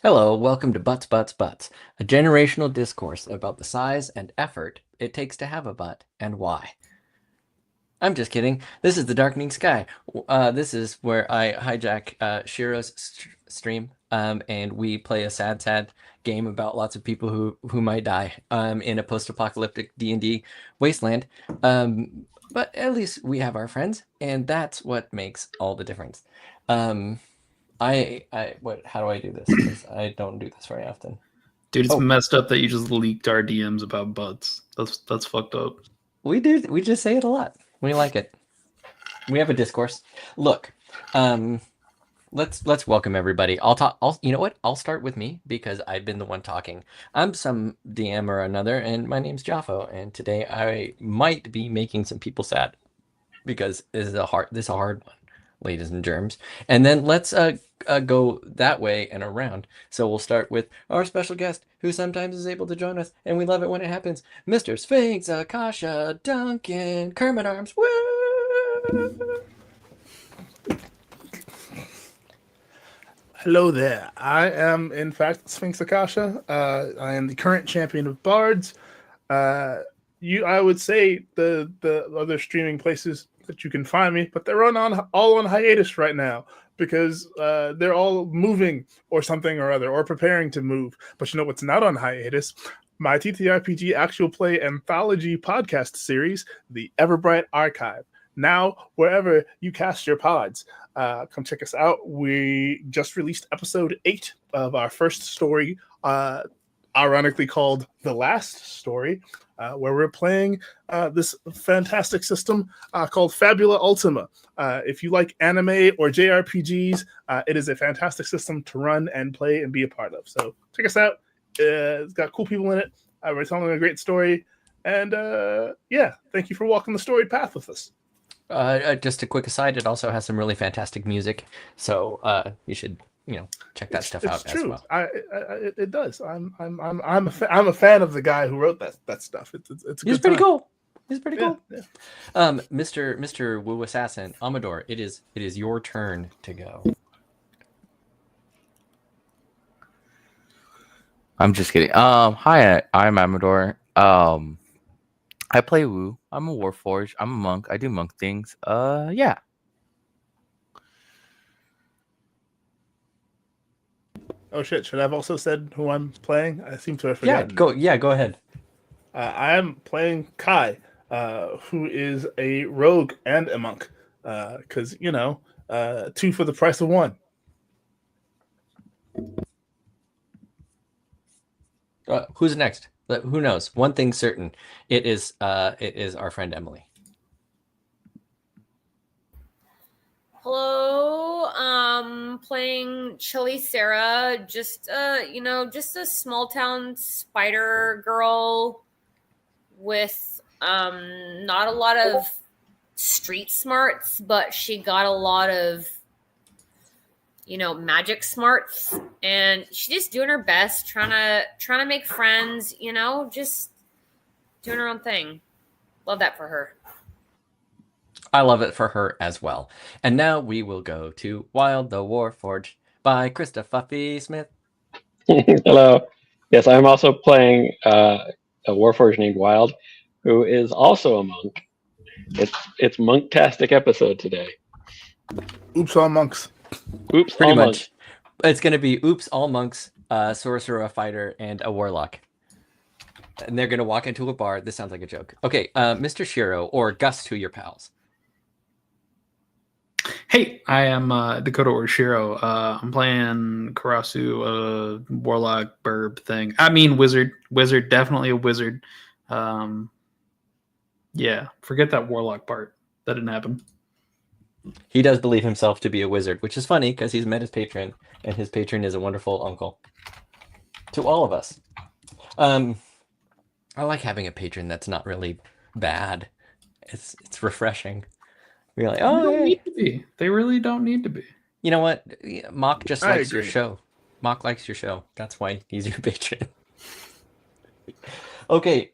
Hello, welcome to Butts, a generational discourse about the size and effort it takes to have a butt and why. I'm just kidding. This is the Darkening Sky. This is where I hijack Shiro's stream, and we play a sad game about lots of people who might die in a post-apocalyptic D&D wasteland. But at least we have our friends, and that's what makes all the difference. Um, how do I do this? Because I don't do this very often. Dude, it's Oh, messed up that you just leaked our DMs about butts. That's fucked up. we do. We just say it a lot. We like it. We have a discourse. Look, um, let's welcome everybody. I'll talk. You know what? I'll start with me because I've been the one talking. I'm some DM or another, and my name's Jaffo. And today I might be making some people sad because this is a hard one, ladies and germs. And then let's go that way and around. So we'll start with our special guest, who sometimes is able to join us, and we love it when it happens, Mr. Sphinx, Akasha, Duncan, Kermit Arms. Woo! Hello there. I am, in fact, Sphinx Akasha. I am the current champion of bards. I would say the other streaming places that you can find me, but they're all on hiatus right now because they're all moving or something or other, or preparing to move. But you know what's not on hiatus? My TTRPG actual play anthology podcast series, The Everbright Archive. Now, wherever you cast your pods, come check us out. We just released episode 8 of our first story, ironically called The Last Story, where we're playing this fantastic system called Fabula Ultima. If you like anime or JRPGs, it is a fantastic system to run and play and be a part of. So check us out. It's got cool people in it. We're telling a great story. And thank you for walking the storied path with us. Just a quick aside, it also has some really fantastic music, so you should check that stuff out true. as well. It does. I'm a fan of the guy who wrote that stuff. It's He's pretty cool. He's pretty cool. Yeah. Mr. Woo Assassin Amador, it is your turn to go. I'm just kidding. Hi, I'm Amador. I play Woo. I'm a Warforged. I'm a monk. I do monk things. Yeah. Oh shit! Should I have also said who I'm playing? I seem to have forgotten. Go ahead. I am playing Kai, who is a rogue and a monk. Because 2 for the price of 1. Who's next? Who knows? One thing's certain. It is our friend Emily. Hello, playing Chili Sarah, just a small town spider girl with not a lot of street smarts, but she got a lot of magic smarts, and she's just doing her best, trying to make friends, just doing her own thing. Love that for her. I love it for her as well. And now we will go to Wild the Warforged by Krista Fuffy Smith. Hello. Yes, I'm also playing a Warforged named Wild, who is also a monk. It's Monktastic episode today. Oops, all monks. Oops, Pretty all much. monks. It's going to be oops, all monks, sorcerer, a fighter, and a warlock. And they're going to walk into a bar. This sounds like a joke. Okay, Mr. Shiro, or Gus to your pals. Hey, I am Dakota Orshiro. I'm playing Karasu, a warlock burb thing. I mean wizard. Wizard, definitely a wizard. Yeah, forget that warlock part. That didn't happen. He does believe himself to be a wizard, which is funny because he's met his patron, and his patron is a wonderful uncle to all of us. I like having a patron that's not really bad. It's refreshing. We're like, They don't need to be. They really don't need to be. You know what? Mock just I likes agree. your show. Mock likes your show. That's why he's your patron. Okay,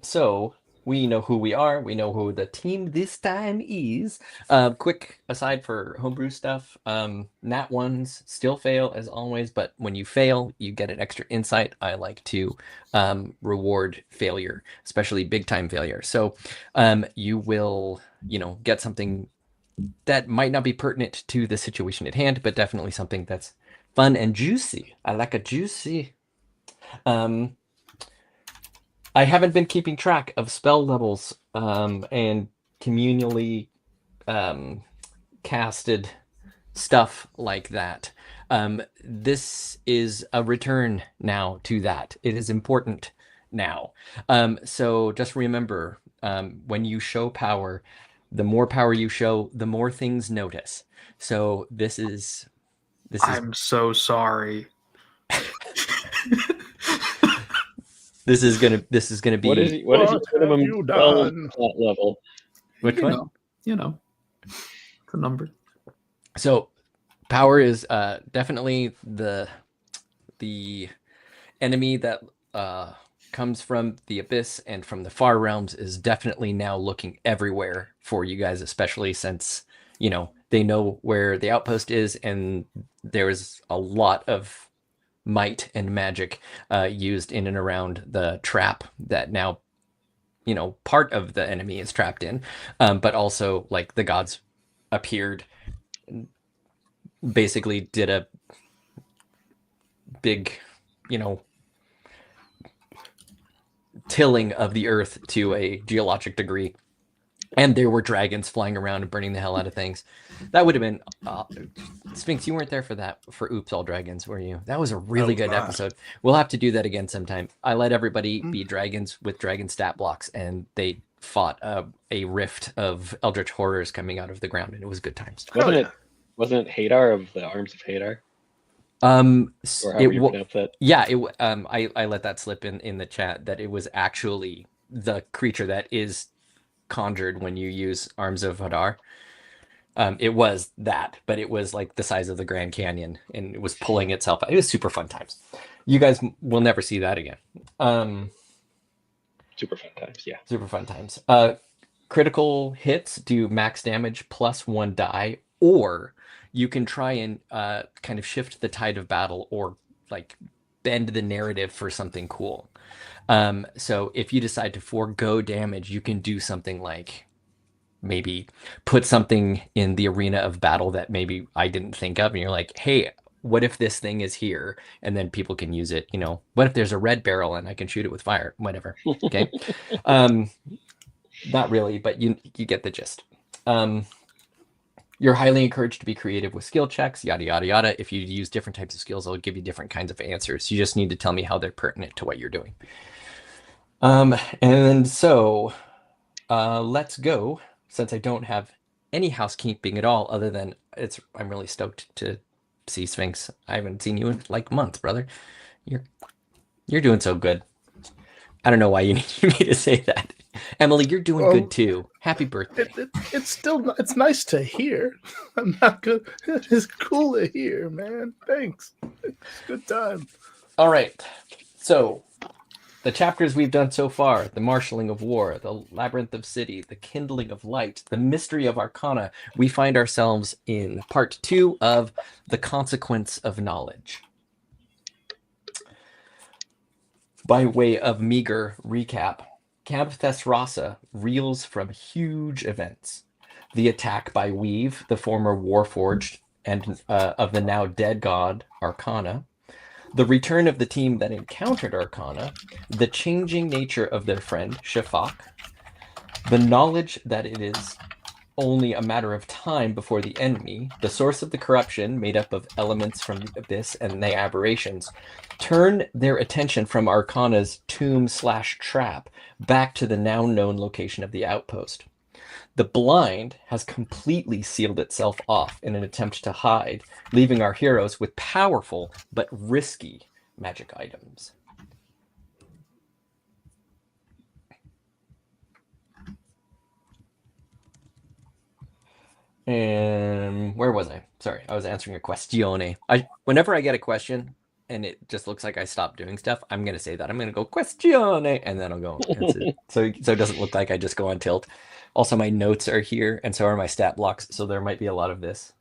so We know who we are. We know who the team this time is. Quick aside for homebrew stuff. Nat ones still fail as always, but when you fail, you get an extra insight. I like to reward failure, especially big time failure. So you will, get something that might not be pertinent to the situation at hand, but definitely something that's fun and juicy. I like a juicy. I haven't been keeping track of spell levels and communally casted stuff like that. This is a return now to that. It is important now. So just remember, when you show power, the more power you show, the more things notice. So this is. I'm so sorry. This is gonna be. What is your What have minimum you spell done? slot level? Which you one? know, it's a number. So power is definitely the enemy that comes from the abyss and from the far realms is definitely now looking everywhere for you guys, especially since they know where the outpost is, and there's a lot of might and magic used in and around the trap that now part of the enemy is trapped in, but also like the gods appeared, basically did a big tilling of the earth to a geologic degree, and there were dragons flying around and burning the hell out of things. That would have been Sphinx, you weren't there for that, for Oops All Dragons, were you? That was a really good episode. We'll have to do that again sometime. I let everybody be dragons with dragon stat blocks, and they fought a rift of eldritch horrors coming out of the ground, and it was good times. Wasn't it Hadar of the Arms of Hadar? Or how you pronounce that? Yeah, I let that slip in the chat that it was actually the creature that is conjured when you use Arms of Hadar. It was that, but it was like the size of the Grand Canyon, and it was pulling itself out. It was super fun times. You guys will never see that again. Super fun times, yeah. Super fun times. Critical hits do max damage plus 1 die, or you can try and kind of shift the tide of battle or like bend the narrative for something cool. So if you decide to forego damage, you can do something like maybe put something in the arena of battle that maybe I didn't think of, and you're like, hey, what if this thing is here, and then people can use it? What if there's a red barrel and I can shoot it with fire? Whatever. Okay. Not really, but you get the gist. You're highly encouraged to be creative with skill checks, yada yada yada. If you use different types of skills, I'll give you different kinds of answers. You just need to tell me how they're pertinent to what you're doing. And so let's go. Since I don't have any housekeeping at all, other than I'm really stoked to see Sphinx. I haven't seen you in like months, brother. You're doing so good. I don't know why you need me to say that. Emily, you're doing good too. Happy birthday. It's nice to hear. I'm not good. It's cool to hear, man. Thanks. It's a good time. All right. So the chapters we've done so far: the marshaling of war, the labyrinth of city, the kindling of light, the mystery of arcana. We find ourselves in part 2 of the consequence of knowledge. By way of meager recap, Camp Thesrasa reels from huge events: the attack by Weave, the former Warforged and of the now dead god Arcana, the return of the team that encountered Arcana, the changing nature of their friend Shafak, the knowledge that it is only a matter of time before the enemy, the source of the corruption made up of elements from the abyss and the aberrations, turn their attention from Arcana's tomb/trap back to the now known location of the outpost. The blind has completely sealed itself off in an attempt to hide, leaving our heroes with powerful but risky magic items. And where was I? Sorry, I was answering a questione. Whenever I get a question, and it just looks like I stopped doing stuff, I'm going to say that. I'm going to go questione, and then I'll go. That's it. So it doesn't look like I just go on tilt. Also, my notes are here, and so are my stat blocks, so there might be a lot of this.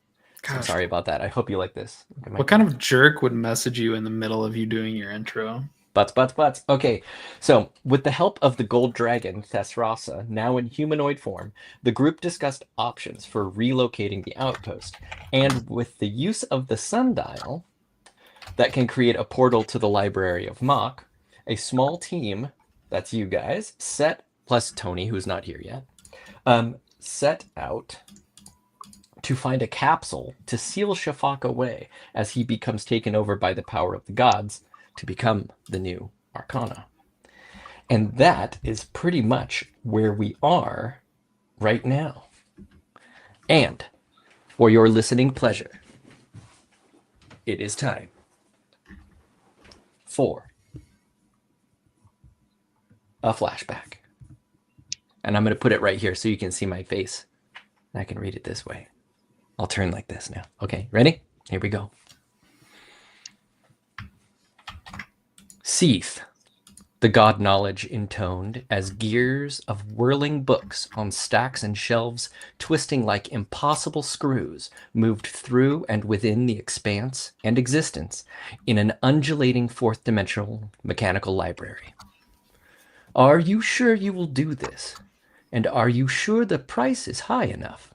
So I'm Gosh, sorry about that. I hope you like this. what kind of jerk would message you in the middle of you doing your intro? Butts. Okay, so with the help of the gold dragon, Thesrasa, now in humanoid form, the group discussed options for relocating the outpost, and with the use of the sundial that can create a portal to the Library of Mach, a small team, that's you guys, plus Tony, who's not here yet, set out to find a capsule to seal Shafak away as he becomes taken over by the power of the gods to become the new Arcana. And that is pretty much where we are right now. And for your listening pleasure, it is time for a flashback. And I'm going to put it right here so you can see my face. And I can read it this way. I'll turn like this now. Okay, ready? Here we go. Seath, the god knowledge intoned as gears of whirling books on stacks and shelves, twisting like impossible screws, moved through and within the expanse and existence in an undulating fourth-dimensional mechanical library. Are you sure you will do this? And are you sure the price is high enough?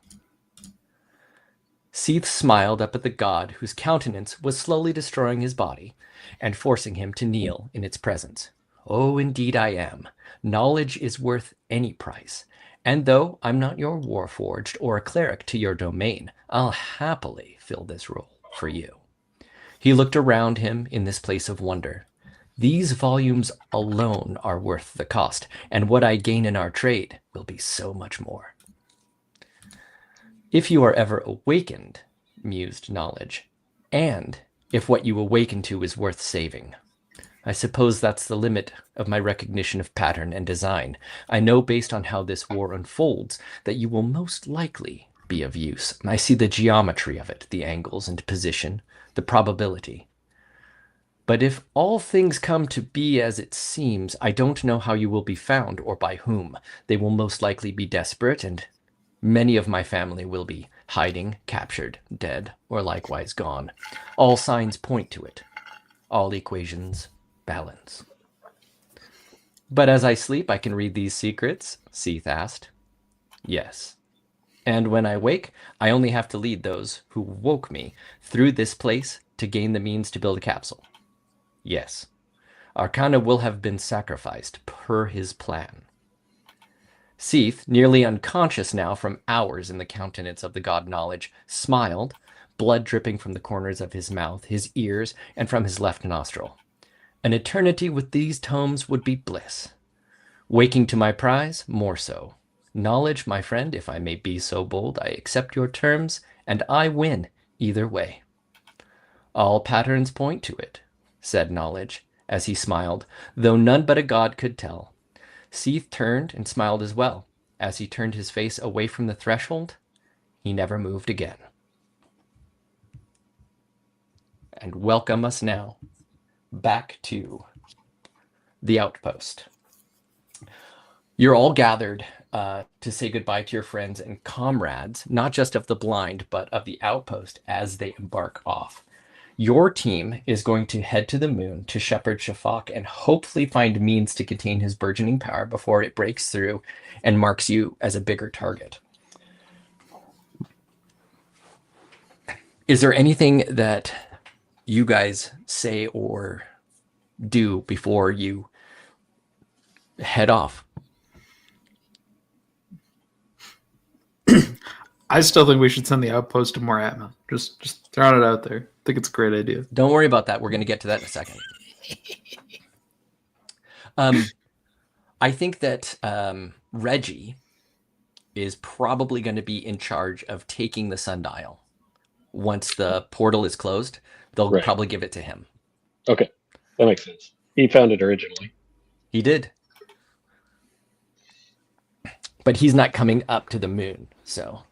Seath smiled up at the god whose countenance was slowly destroying his body and forcing him to kneel in its presence. Oh, indeed I am. Knowledge is worth any price. And though I'm not your warforged or a cleric to your domain, I'll happily fill this role for you. He looked around him in this place of wonder. These volumes alone are worth the cost, and what I gain in our trade will be so much more. If you are ever awakened, mused Knowledge, and if what you awaken to is worth saving. I suppose that's the limit of my recognition of pattern and design. I know based on how this war unfolds that you will most likely be of use. I see the geometry of it, the angles and position, the probability. But if all things come to be as it seems, I don't know how you will be found or by whom. They will most likely be desperate, and many of my family will be hiding, captured, dead, or likewise gone. All signs point to it. All equations balance. But as I sleep, I can read these secrets? Seath asked. Yes. And when I wake, I only have to lead those who woke me through this place to gain the means to build a capsule. Yes. Arcana will have been sacrificed per his plan. Seath, nearly unconscious now from hours in the countenance of the god Knowledge, smiled, blood dripping from the corners of his mouth, his ears, and from his left nostril. An eternity with these tomes would be bliss. Waking to my prize, more so. Knowledge, my friend, if I may be so bold, I accept your terms, and I win either way. All patterns point to it, said Knowledge, as he smiled, though none but a god could tell. Seath turned and smiled as well. As he turned his face away from the threshold, he never moved again. And welcome us now back to the outpost. You're all gathered to say goodbye to your friends and comrades, not just of the blind, but of the outpost as they embark off. Your team is going to head to the moon to shepherd Shafak and hopefully find means to contain his burgeoning power before it breaks through and marks you as a bigger target. Is there anything that you guys say or do before you head off? I still think we should send the outpost to more Atma. Just throwing it out there. I think it's a great idea. Don't worry about that. We're going to get to that in a second. I think that Reggie is probably going to be in charge of taking the sundial. Once the portal is closed, they'll probably give it to him. Okay, that makes sense. He found it originally. He did. But he's not coming up to the moon, so.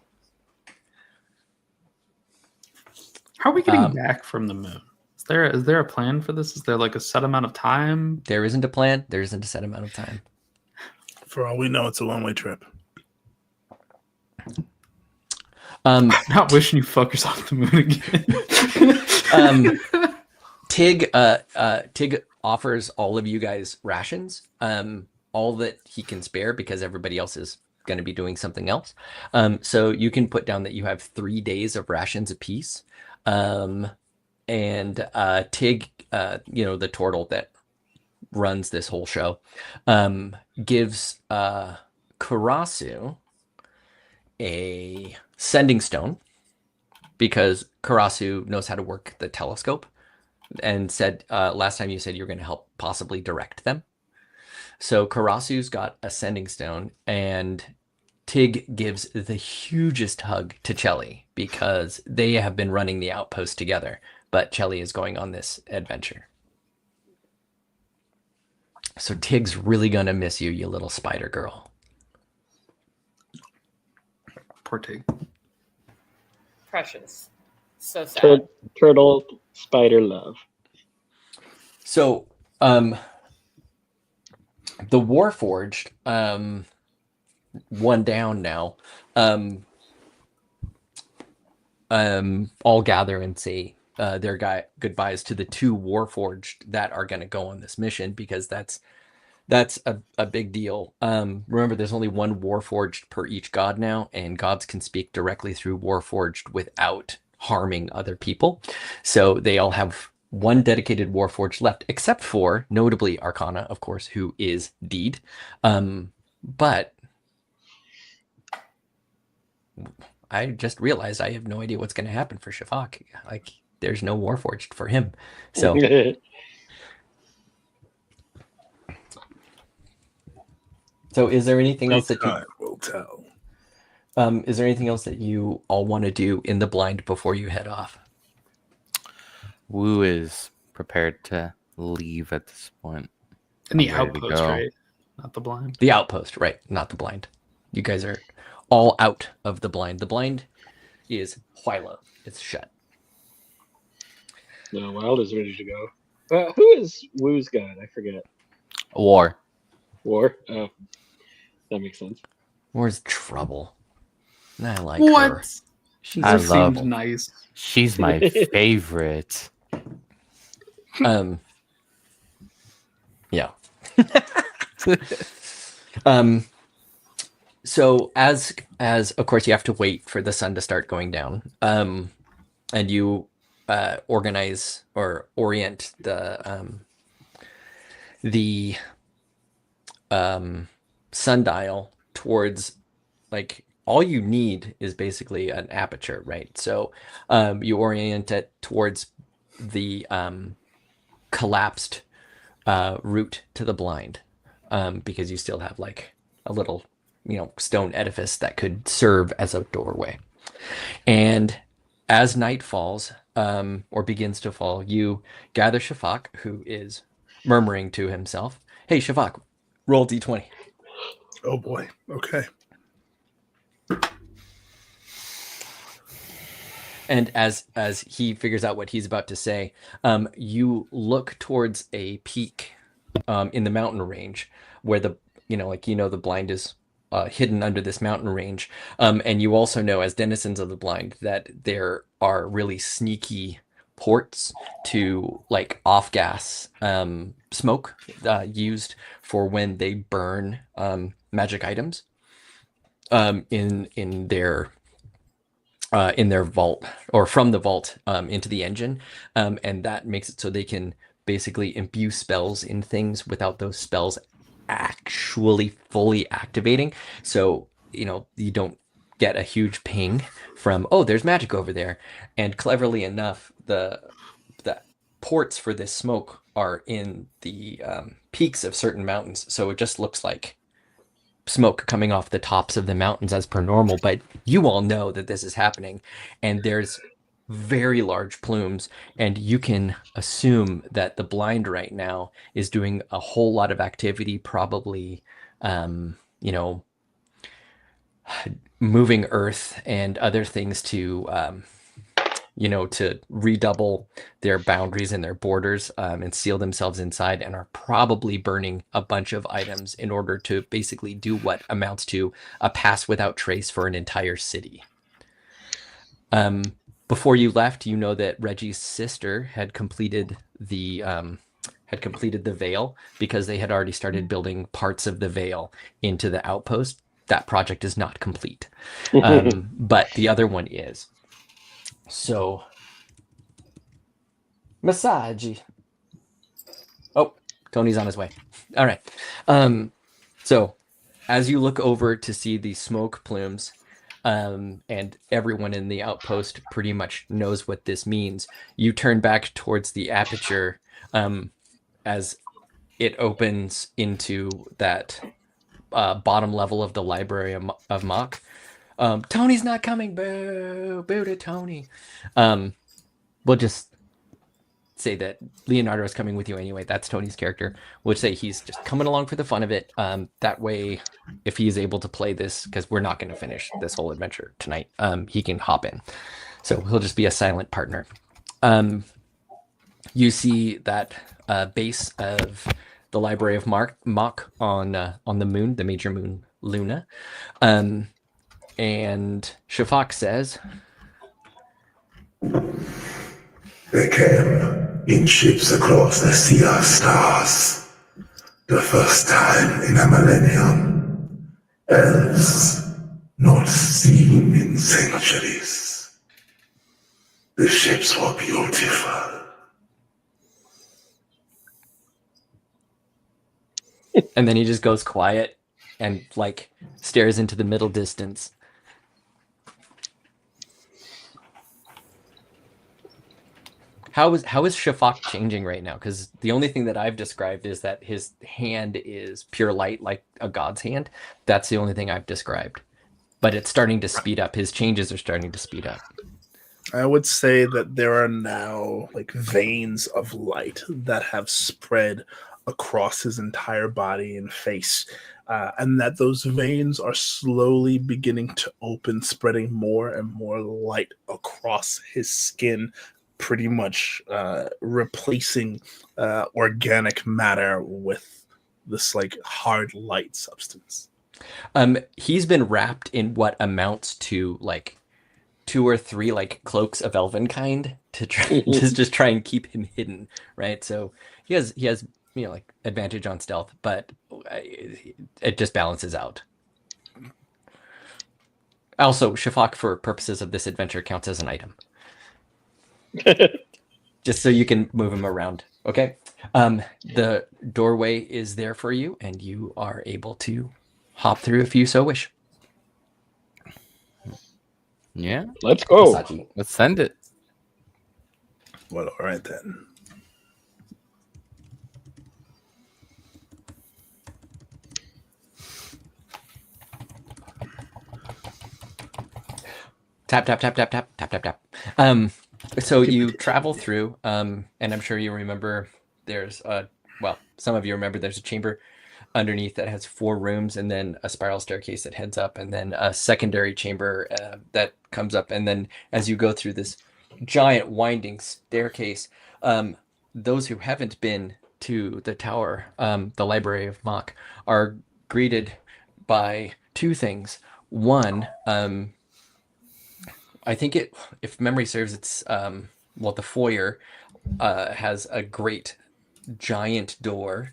How are we getting back from the moon? Is there a plan for this? Is there like a set amount of time? There isn't a plan. There isn't a set amount of time. For all we know, it's a one-way trip. I'm not wishing you fuckers off the moon again. Tig offers all of you guys rations, all that he can spare because everybody else is going to be doing something else. So you can put down that you have 3 days of rations apiece. And Tig, the turtle that runs this whole show, gives Karasu a sending stone because Karasu knows how to work the telescope and said last time you said you're going to help possibly direct them. So Karasu's got a sending stone, and Tig gives the hugest hug to Chelly because they have been running the outpost together, but Chelly is going on this adventure. So Tig's really going to miss you, you little spider girl. Poor Tig. Precious. So sad. Turtle spider love. So, the Warforged, one down now, all gather and say their goodbyes to the 2 Warforged that are going to go on this mission because that's a big deal. Remember, there's only 1 Warforged per each god now, and gods can speak directly through Warforged without harming other people. So they all have 1 dedicated Warforged left, except for, notably, Arcana, of course, who is Deed. But I just realized I have no idea what's going to happen for Shafak. Like, there's no Warforged for him. So... So is there anything else that Time will tell. is there anything else that you all want to do in the blind before you head off? Wu is prepared to leave at this point. In the I'm ready to outpost, go. right? Not the blind. The outpost, right? Not the blind. You guys are all out of the blind. The blind is Huilo. It's shut. No, Wild is ready to go. Who is Wu's god? I forget. War. War? Oh, that makes sense. Where's Trouble? I like What? her. She's I That love- seemed nice. She's my favorite. Yeah. So as of course you have to wait for the sun to start going down. And you organize or orient the sundial towards, like, all you need is basically an aperture, right? So you orient it towards the collapsed route to the blind, because you still have like a little, stone edifice that could serve as a doorway. And as night falls, or begins to fall, you gather Shafak, who is murmuring to himself. Hey, Shafak, roll d20. Oh boy. Okay. And as he figures out what he's about to say, you look towards a peak in the mountain range where the blind is hidden under this mountain range. And you also know, as denizens of the blind, that there are really sneaky ports to, like, off-gas smoke used for when they burn magic items in their vault, or from the vault into the engine, and that makes it so they can basically imbue spells in things without those spells actually fully activating. So you don't get a huge ping from, oh, there's magic over there. And cleverly enough, the ports for this smoke are in the peaks of certain mountains, so it just looks like smoke coming off the tops of the mountains as per normal. But you all know that this is happening, and there's very large plumes, and you can assume that the blind right now is doing a whole lot of activity, probably moving earth and other things to to redouble their boundaries and their borders and seal themselves inside, and are probably burning a bunch of items in order to basically do what amounts to a pass without trace for an entire city. Before you left, you know that Reggie's sister had completed the veil, because they had already started building parts of the veil into the outpost. That project is not complete, but the other one is. So, massage. Oh, Tony's on his way. All right. So, as you look over to see the smoke plumes, and everyone in the outpost pretty much knows what this means, you turn back towards the aperture as it opens into that bottom level of the Library of Mock. Tony's not coming. Boo! Boo to Tony. We'll just say that Leonardo is coming with you anyway. That's Tony's character. We'll say he's just coming along for the fun of it. That way, if he's able to play this, because we're not going to finish this whole adventure tonight, he can hop in. So he'll just be a silent partner. You see that base of the Library of Mock on the moon, the major moon Luna. And Shafak says, "They came in ships across the sea of stars. The first time in a millennium. Elves not seen in centuries. The ships were beautiful." and then he just goes quiet and like stares into the middle distance. How is Shafak changing right now? Because the only thing that I've described is that his hand is pure light, like a god's hand. That's the only thing I've described. But it's starting to speed up. His changes are starting to speed up. I would say that there are now like veins of light that have spread across his entire body and face, and that those veins are slowly beginning to open, spreading more and more light across his skin, pretty much replacing organic matter with this like hard light substance. He's been wrapped in what amounts to like 2 or 3 like cloaks of elven kind to try just try and keep him hidden, right? So he has like advantage on stealth, but it just balances out. Also, Shafak, for purposes of this adventure, counts as an item. Just so you can move him around. Okay. The doorway is there for you, and you are able to hop through if you so wish. Yeah, Let's go. Masaji. let's send it. Well, all right then. Tap, tap, tap, tap, tap, tap, tap, tap. So you travel through, and I'm sure you remember there's some of you remember there's a chamber underneath that has 4 rooms, and then a spiral staircase that heads up, and then a secondary chamber that comes up. And then as you go through this giant winding staircase, those who haven't been to the tower, the Library of Mock, are greeted by 2 things. One, I think if memory serves, it's the foyer has a great giant door,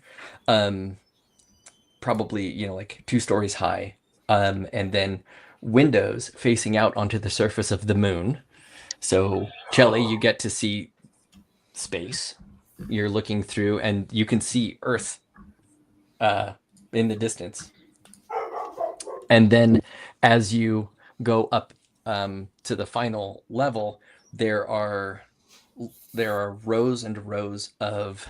probably like 2 stories high, and then windows facing out onto the surface of the moon. So Chelly, you get to see space. You're looking through, and you can see Earth in the distance. And then as you go up to the final level, there are rows and rows of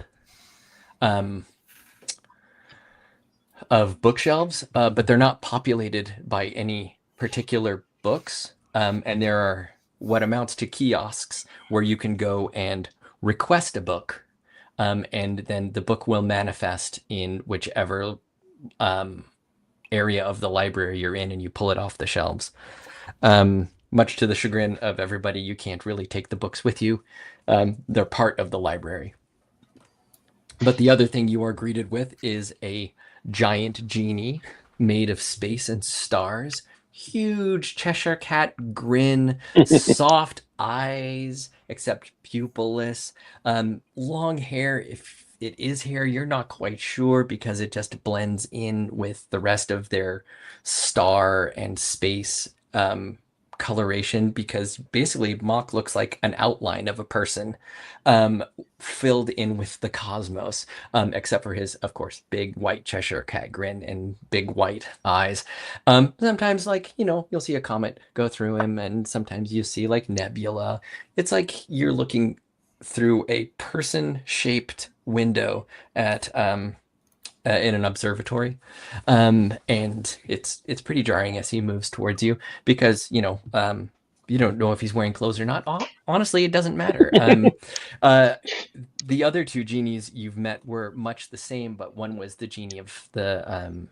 bookshelves, but they're not populated by any particular books. And there are what amounts to kiosks where you can go and request a book, and then the book will manifest in whichever area of the library you're in, and you pull it off the shelves. much to the chagrin of everybody, you can't really take the books with you. They're part of the library. But the other thing you are greeted with is a giant genie made of space and stars. Huge Cheshire cat grin, soft eyes, except pupilless. Long hair, if it is hair, you're not quite sure because it just blends in with the rest of their star and space coloration, because basically Mock looks like an outline of a person filled in with the cosmos, except for his, of course, big white Cheshire cat grin and big white eyes. Sometimes, like, you'll see a comet go through him, and sometimes you see like nebula. It's like you're looking through a person-shaped window at in an observatory, and it's pretty jarring as he moves towards you, because you don't know if he's wearing clothes or not. Honestly, it doesn't matter. The other two genies you've met were much the same, but one was the genie of the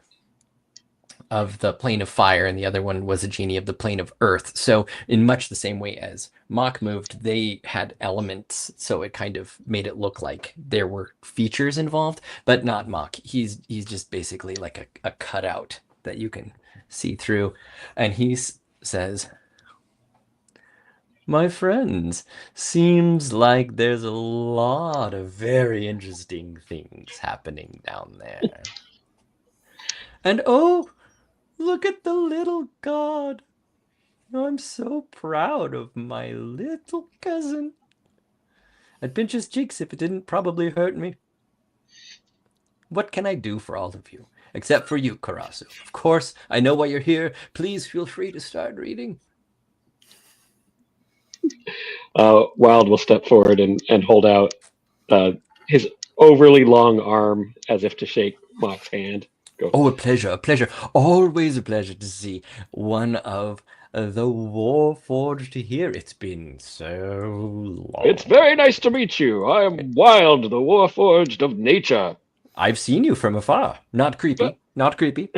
plane of fire, and the other one was a genie of the plane of earth. So in much the same way as Mock moved, they had elements, so it kind of made it look like there were features involved, but not Mock. He's just basically like a cutout that you can see through. And he says, "My friends, seems like there's a lot of very interesting things happening down there. And oh, look at the little god. I'm so proud of my little cousin. I'd pinch his cheeks if it didn't probably hurt me. What can I do for all of you? Except for you, Karasu. Of course, I know why you're here. Please feel free to start reading." Wild will step forward and hold out his overly long arm as if to shake Mock's hand. Go. Oh, a pleasure, a pleasure. Always a pleasure to see one of the Warforged here. It's been so long. It's very nice to meet you. I am Wild, the Warforged of nature. I've seen you from afar. Not creepy. Not creepy.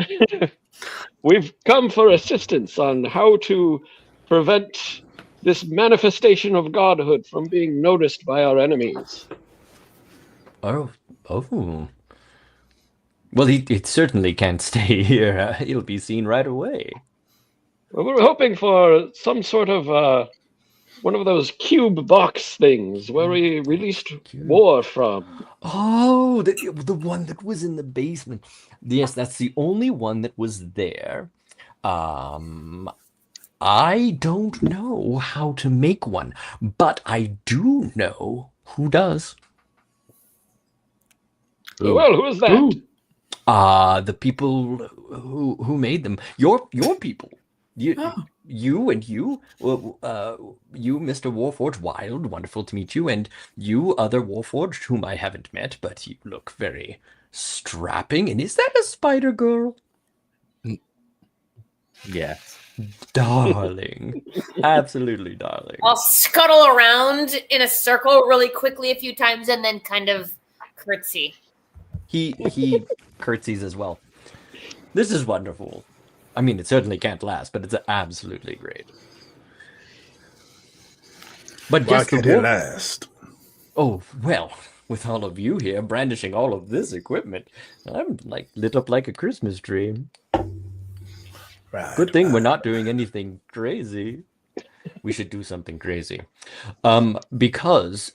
We've come for assistance on how to prevent this manifestation of godhood from being noticed by our enemies. Oh. Well, he certainly can't stay here. He'll be seen right away. Well, we're hoping for some sort of one of those cube box things where we released war from. Oh, the one that was in the basement. Yes, that's the only one that was there. I don't know how to make one, but I do know who does. Well, who is that? Ooh. The people who made them. Your people. You and you, Mr. Warforged Wild, wonderful to meet you, and you, other Warforged, whom I haven't met, but you look very strapping. And is that a spider girl? Yes. Darling. Absolutely darling. I'll scuttle around in a circle really quickly a few times and then kind of curtsy. He curtsies as well. This is wonderful. I mean, it certainly can't last, but it's absolutely great. But Why yes, can't it last? Oh, well, with all of you here brandishing all of this equipment, I'm like lit up like a Christmas tree. Right, Good thing we're not doing anything crazy. We should do something crazy. Because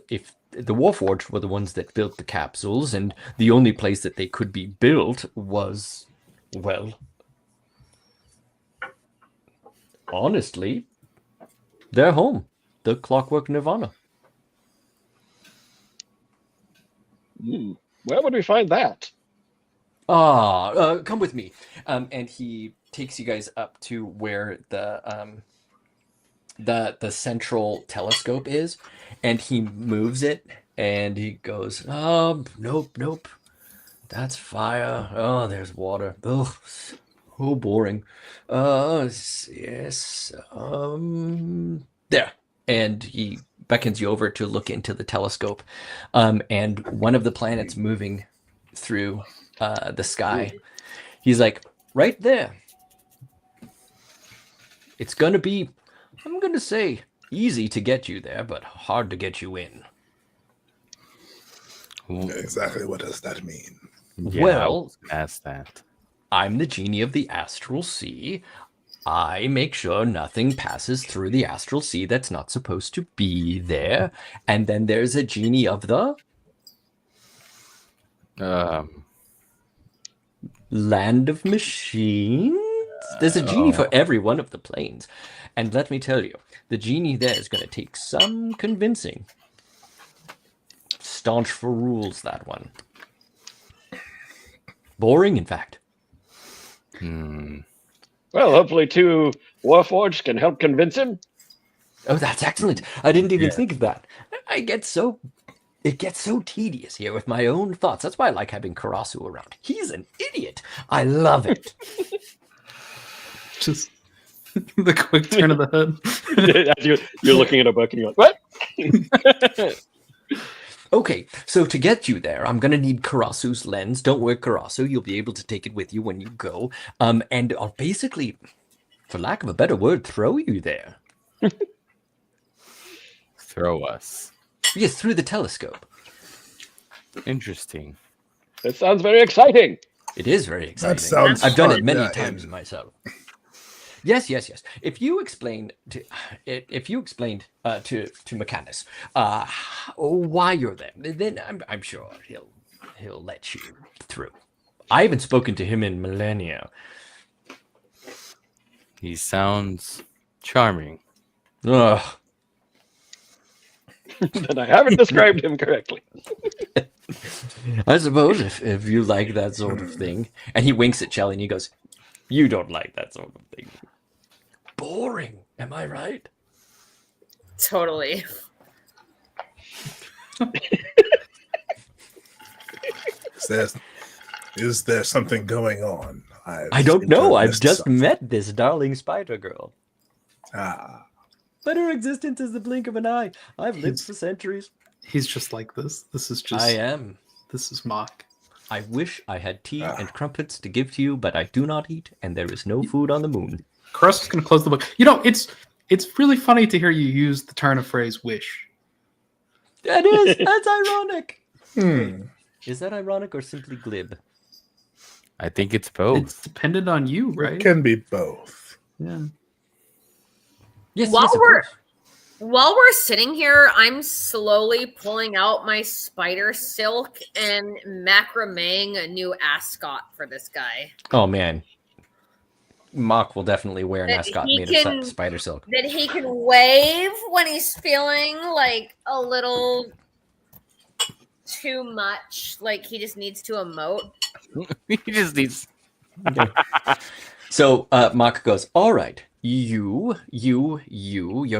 if the Warforged were the ones that built the capsules, and the only place that they could be built was, well, honestly, their home, the Clockwork Nirvana. Where would we find that? Come with me. And he takes you guys up to where the central telescope is, and he moves it, and he goes, nope. That's fire. Oh, there's water. Oh, so boring. Yes. There. And he beckons you over to look into the telescope. And one of the planets moving through the sky, he's like, right there. It's going to be I'm going to say easy to get you there, but hard to get you in. Exactly what does that mean? Yeah, Well, ask that. I'm the genie of the astral sea. I make sure nothing passes through the astral sea that's not supposed to be there. And then there's a genie of the land of machines. There's a genie for every one of the planes. And let me tell you, the genie there is going to take some convincing. Staunch for rules, that one. Boring, in fact. Well, hopefully 2 Warforged can help convince him. Oh, that's excellent. I didn't even think of that. It gets so tedious here with my own thoughts. That's why I like having Karasu around. He's an idiot. I love it. Just the quick turn of the head. You're looking at a book and you're like, what? Okay, so to get you there, I'm going to need Karasu's lens. Don't worry, Karasu. You'll be able to take it with you when you go. And I'll basically, for lack of a better word, throw you there. Throw us. Yes, through the telescope. Interesting. That sounds very exciting. It is very exciting. That sounds I've done it hard, many yeah, times and- myself. Yes. If you explained to Mechanus why you're there, then I'm sure he'll let you through. I haven't spoken to him in millennia. He sounds charming. Ugh. Then I haven't described him correctly. I suppose if you like that sort of thing. And he winks at Shelly and he goes, "You don't like that sort of thing." Boring, am I right? Totally. Is there something going on? I don't know. I've just met this darling spider girl. Ah, But her existence is the blink of an eye. I've lived for centuries. He's just like this. This is just. I am. This is mock. I wish I had tea and crumpets to give to you, but I do not eat, and there is no food on the moon. Crust is going to close the book. You know, it's really funny to hear you use the turn of phrase "wish." That is. That's ironic. hmm. Is that ironic or simply glib? I think it's both. It's dependent on you, right? It can be both. Yeah. Yes. While yes, of we're- course. While we're sitting here, I'm slowly pulling out my spider silk and macrameing a new ascot for this guy. Oh man, Mock will definitely wear an That ascot he made of can- spider silk. That he can wave when he's feeling like a little too much. Like he just needs to emote. He just needs. So Mock goes, "All right, your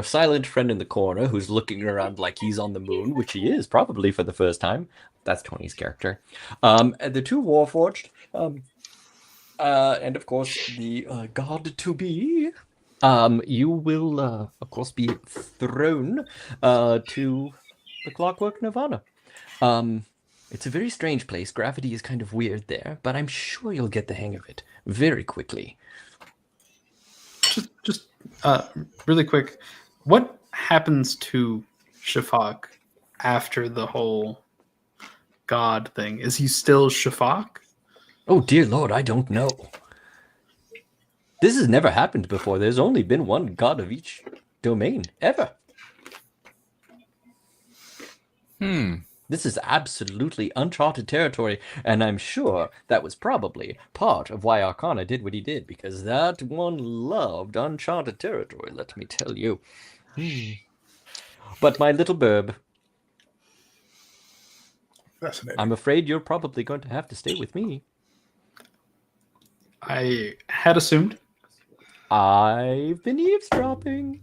silent friend in the corner who's looking around like he's on the moon, which he is probably for the first time. That's Tony's character. And the 2 Warforged, and of course the god to be. You will of course be thrown to the Clockwork Nirvana. It's a very strange place. Gravity is kind of weird there, but I'm sure you'll get the hang of it very quickly." Just really quick, what happens to Shafak after the whole god thing? Is he still Shafak? Oh dear Lord, I don't know. This has never happened before. There's only been one god of each domain ever. This is absolutely uncharted territory, and I'm sure that was probably part of why Arcana did what he did, because that one loved uncharted territory, let me tell you. But my little burb, Fascinating. I'm afraid you're probably going to have to stay with me. I had assumed. I've been eavesdropping.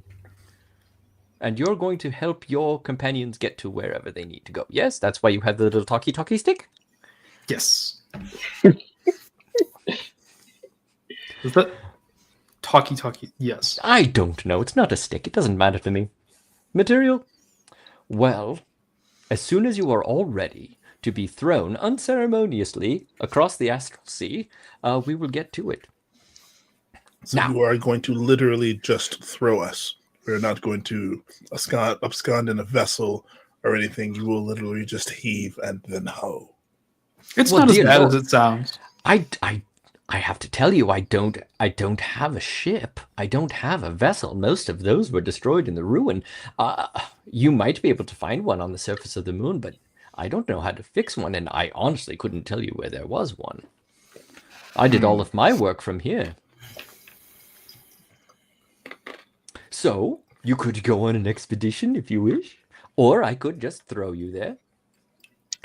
And you're going to help your companions get to wherever they need to go. Yes, that's why you have the little talkie-talkie stick? Yes. Is that talkie? Yes. I don't know. It's not a stick. It doesn't matter to me. Material? Well, as soon as you are all ready to be thrown unceremoniously across the astral sea, we will get to it. So Now- you are going to literally just throw us. We're not going to abscond in a vessel or anything. You will literally just heave and then hoe. It's Well, not as dear bad Lord. as it sounds. I have to tell you, I don't have a ship. I don't have a vessel. Most of those were destroyed in the ruin. You might be able to find one on the surface of the moon, but I don't know how to fix one, and I honestly couldn't tell you where there was one. I did all of my work from here. So, you could go on an expedition if you wish, or I could just throw you there.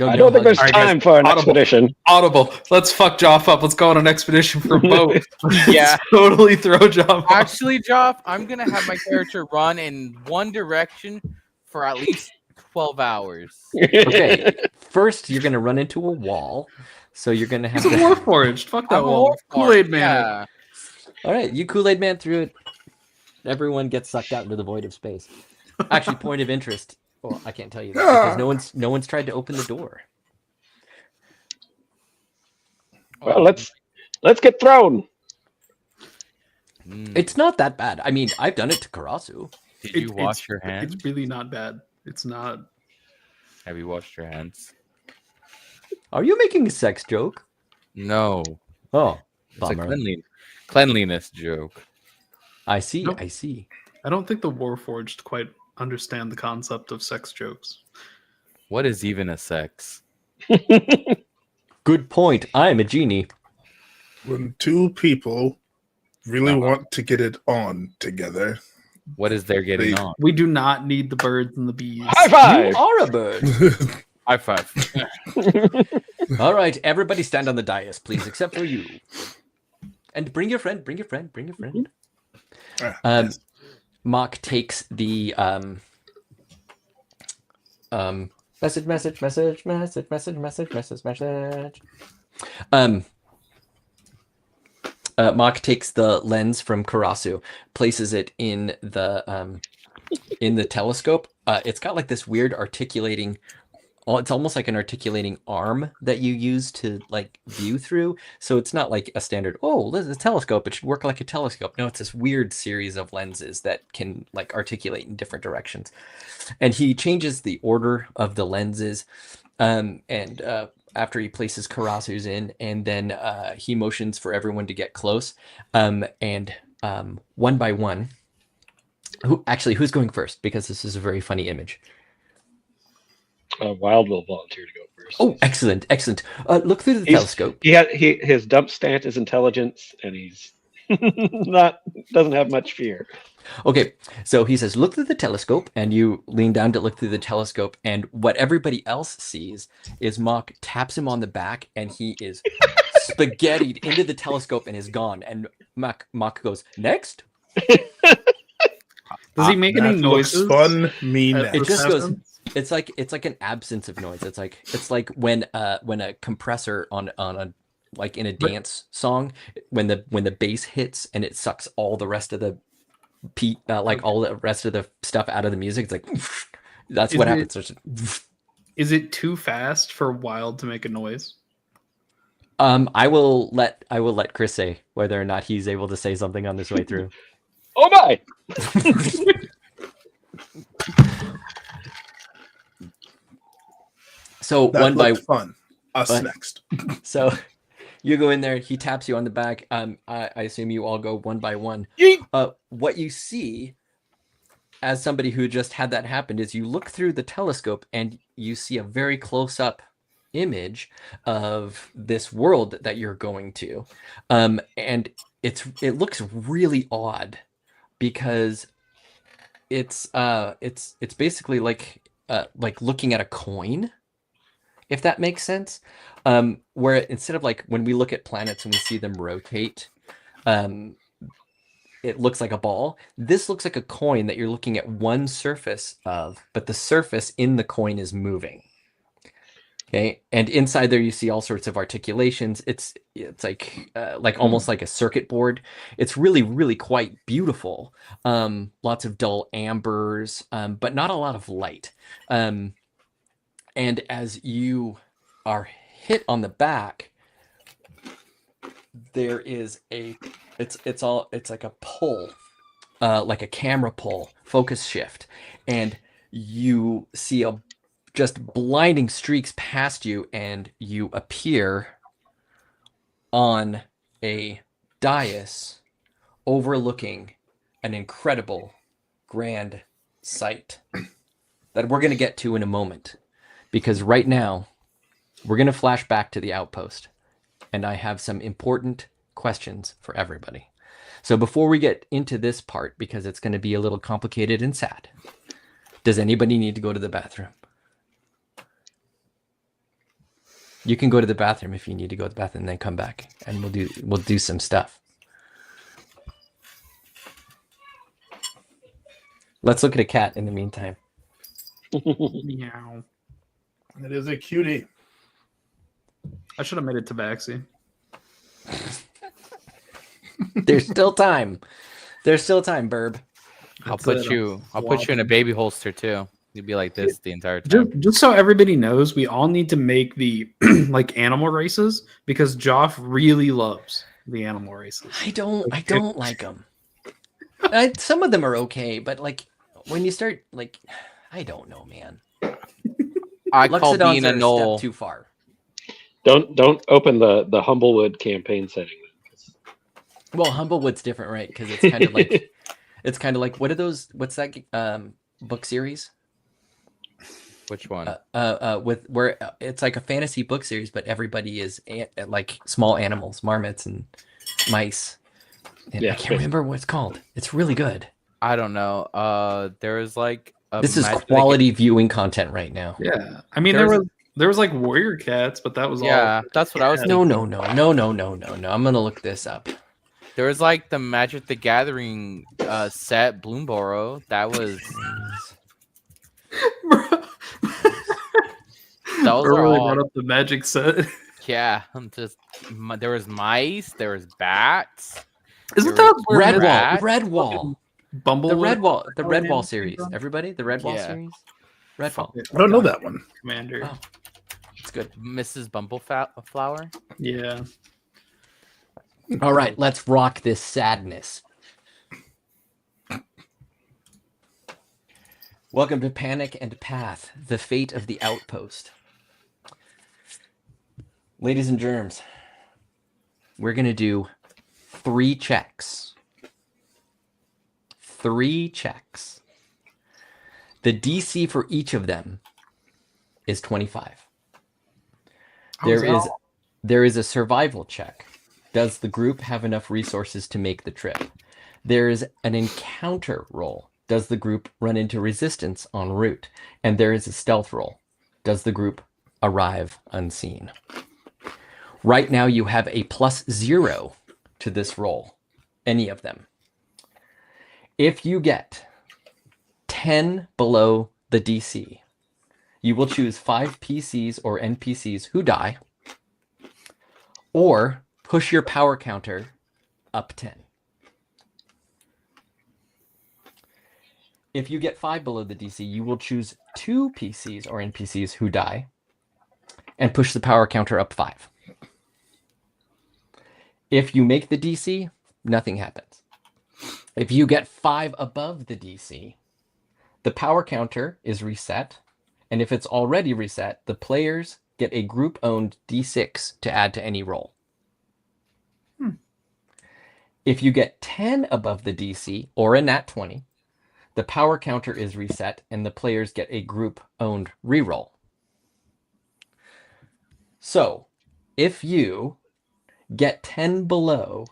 I don't think there's All right, guys, time for an audible. expedition. Audible. Let's fuck Joff up. Let's go on an expedition for both. Yeah. Totally throw Joff off. Actually, Joff, I'm gonna have my character run in one direction for at least 12 hours. Okay, first you're going to run into a wall, so you're going to have He's a to... Warforged. Fuck that I'm a wall. Warforged, Kool-Aid man. Yeah. All right, you Kool-Aid man through it. Everyone gets sucked out into the void of space. Actually, point of interest. Well, I can't tell you that because no one's tried to open the door. Well, let's get thrown. It's not that bad. I mean, I've done it to Karasu. Did you wash your hands? It's really not bad. It's not. Have you washed your hands? Are you making a sex joke? No. Oh, It's a bummer. cleanliness joke. I see. Nope. I see. I don't think the Warforged quite understand the concept of sex jokes. What is even a sex? Good point. I'm a genie. When two people really want to get it on together, What is there getting on? We do not need the birds and the bees. High five! You are a bird. High five. All right, everybody stand on the dais, please, except for you. And bring your friend. Bring your friend. Bring your friend. yes. Mock takes the message. Mock takes the lens from Karasu, places it in the telescope. It's got like this weird articulating. It's almost like an articulating arm that you use to like view through. So it's not like a standard, oh, this is a telescope. It should work like a telescope. No, it's this weird series of lenses that can like articulate in different directions. And he changes the order of the lenses. After he places Karasu's in, and then he motions for everyone to get close. And one by one, who's going first? Because this is a very funny image. Wild will volunteer to go first. Oh, excellent. Look through the telescope. His dump stat is intelligence, and he's doesn't have much fear. Okay, so he says, look through the telescope, and you lean down to look through the telescope, and what everybody else sees is Mock taps him on the back, and he is spaghettied into the telescope and is gone. And Mock goes, next? Does he make any That looks noises? fun. Me At next. It just goes. happens? It's like an absence of noise. It's like when a compressor on a like in a dance song, when the bass hits and it sucks all the rest of the all the rest of the stuff out of the music. It's like that's what happens. Is it too fast for Wild to make a noise? I will let Chris say whether or not he's able to say something on this way through. Oh my! So That one by looked fun. Us but- next. so you go in there, he taps you on the back. I assume you all go one by one. What you see as somebody who just had that happen is you look through the telescope and you see a very close up image of this world that you're going to. And it looks really odd because it's basically like looking at a coin, if that makes sense. Where instead of like when we look at planets and we see them rotate, it looks like a ball. This looks like a coin that you're looking at one surface of, but the surface in the coin is moving. Okay, and inside there you see all sorts of articulations. It's like almost like a circuit board. It's really quite beautiful. Lots of dull ambers, but not a lot of light. And as you are hit on the back, there is it's like a pull like a camera pull, focus shift, and you see just blinding streaks past you, and you appear on a dais overlooking an incredible grand sight that we're going to get to in a moment, because right now we're going to flash back to the outpost, and I have some important questions for everybody. So before we get into this part, because it's going to be a little complicated and sad, does anybody need to go to the bathroom? You can go to the bathroom if you need to go to the bathroom, and then come back, and we'll do some stuff. Let's look at a cat in the meantime. Meow. It is a cutie. I should have made it tabaxi. There's still time. There's still time, Burb. I'll That's put it. you in a baby holster too. You'd be like this the entire Just, time. just so everybody knows, we all need to make the like animal races because Joff really loves the animal races. I don't like them. Some of them are okay, but like when you start, like, I don't know, man. I call Luxodons being are a a knoll. step too far. Don't open the Humblewood campaign setting. Well, Humblewood's different, right? Because it's kind of like what are those? What's that book series? Which one? With where it's like a fantasy book series, but everybody is like small animals, marmots and mice. And Yeah, I can't remember what it's called. It's really good. I don't know. There is like This is quality viewing content right now. Yeah, I mean There's- there was like warrior cats, but that was all. Yeah, that's what I was thinking. No. I'm gonna look this up. There was like the Magic the Gathering set Bloomborough. That was those are really all, brought up the magic set. yeah. There was mice. There was bats. Isn't There that was where rat. Redwall. Bumble? The Redwall Redwall series. from? Everybody, the Redwall Yeah. series. Redwall. I don't know that one. Commander. Oh. It's good. Mrs. Bumbleflower. Yeah. All right, let's rock this sadness. Welcome to Panic and Path, the fate of the outpost. Ladies and germs, we're going to do 3 checks. 3 checks. The DC for each of them is 25. There is a survival check. Does the group have enough resources to make the trip? There is an encounter roll. Does the group run into resistance en route? And there is a stealth roll. Does the group arrive unseen? Right now you have a +0 to this roll, any of them. If you get 10 below the DC, you will choose 5 PCs or NPCs who die, or push your power counter up 10. If you get 5 below the DC, you will choose 2 PCs or NPCs who die and push the power counter up 5. If you make the DC, nothing happens. If you get 5 above the DC, the power counter is reset, and if it's already reset, the players get a group-owned D6 to add to any roll. If you get 10 above the DC, or a nat 20, the power counter is reset, and the players get a group-owned reroll. So, if you get 10 below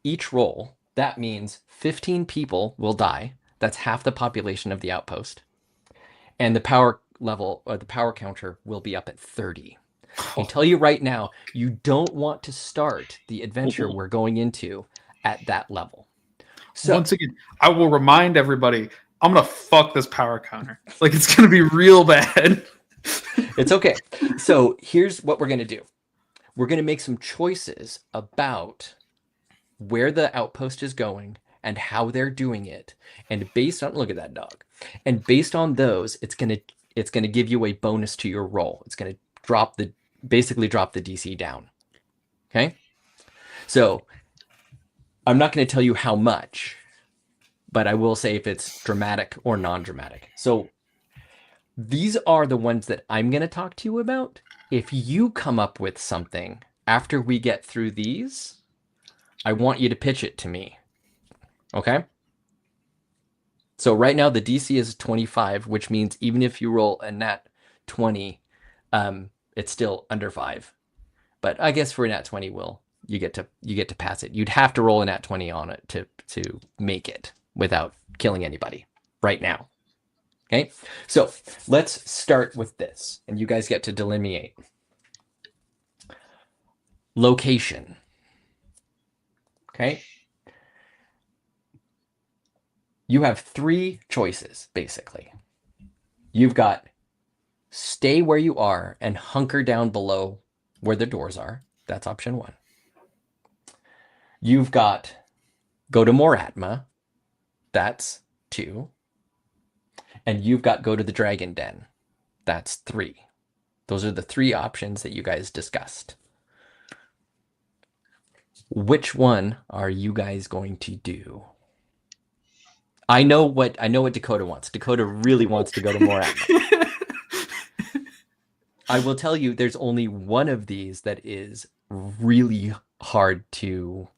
each roll, that means 15 people will die. That's half the population of the outpost. And the power level, or the power counter, will be up at 30. I tell you right now, you don't want to start the adventure we're going into at that level. So once again, I will remind everybody, I'm gonna fuck this power counter. Like it's gonna be real bad. it's okay. So here's what we're gonna do. We're gonna make some choices about where the outpost is going and how they're doing it. And based on, look at that dog. And based on those, it's gonna give you a bonus to your roll. It's gonna basically drop the DC down. Okay? So I'm not going to tell you how much, but I will say if it's dramatic or non-dramatic. So these are the ones that I'm going to talk to you about. If you come up with something after we get through these, I want you to pitch it to me. Okay? So right now the DC is 25, which means even if you roll a nat 20, it's still under 5. But I guess for a nat 20, you get to pass it. You'd have to roll a nat 20 on it to make it without killing anybody right now. Okay? So let's start with this, and you guys get to delineate. Location. Okay? You have 3 choices, basically. You've got stay where you are and hunker down below where the doors are. That's option 1. You've got go to Moratma. That's 2. And you've got go to the Dragon Den. That's 3. Those are the 3 options that you guys discussed. Which one are you guys going to do? I know what Dakota wants. Dakota really wants to go to Moratma. I will tell you, there's only one of these that is really hard to.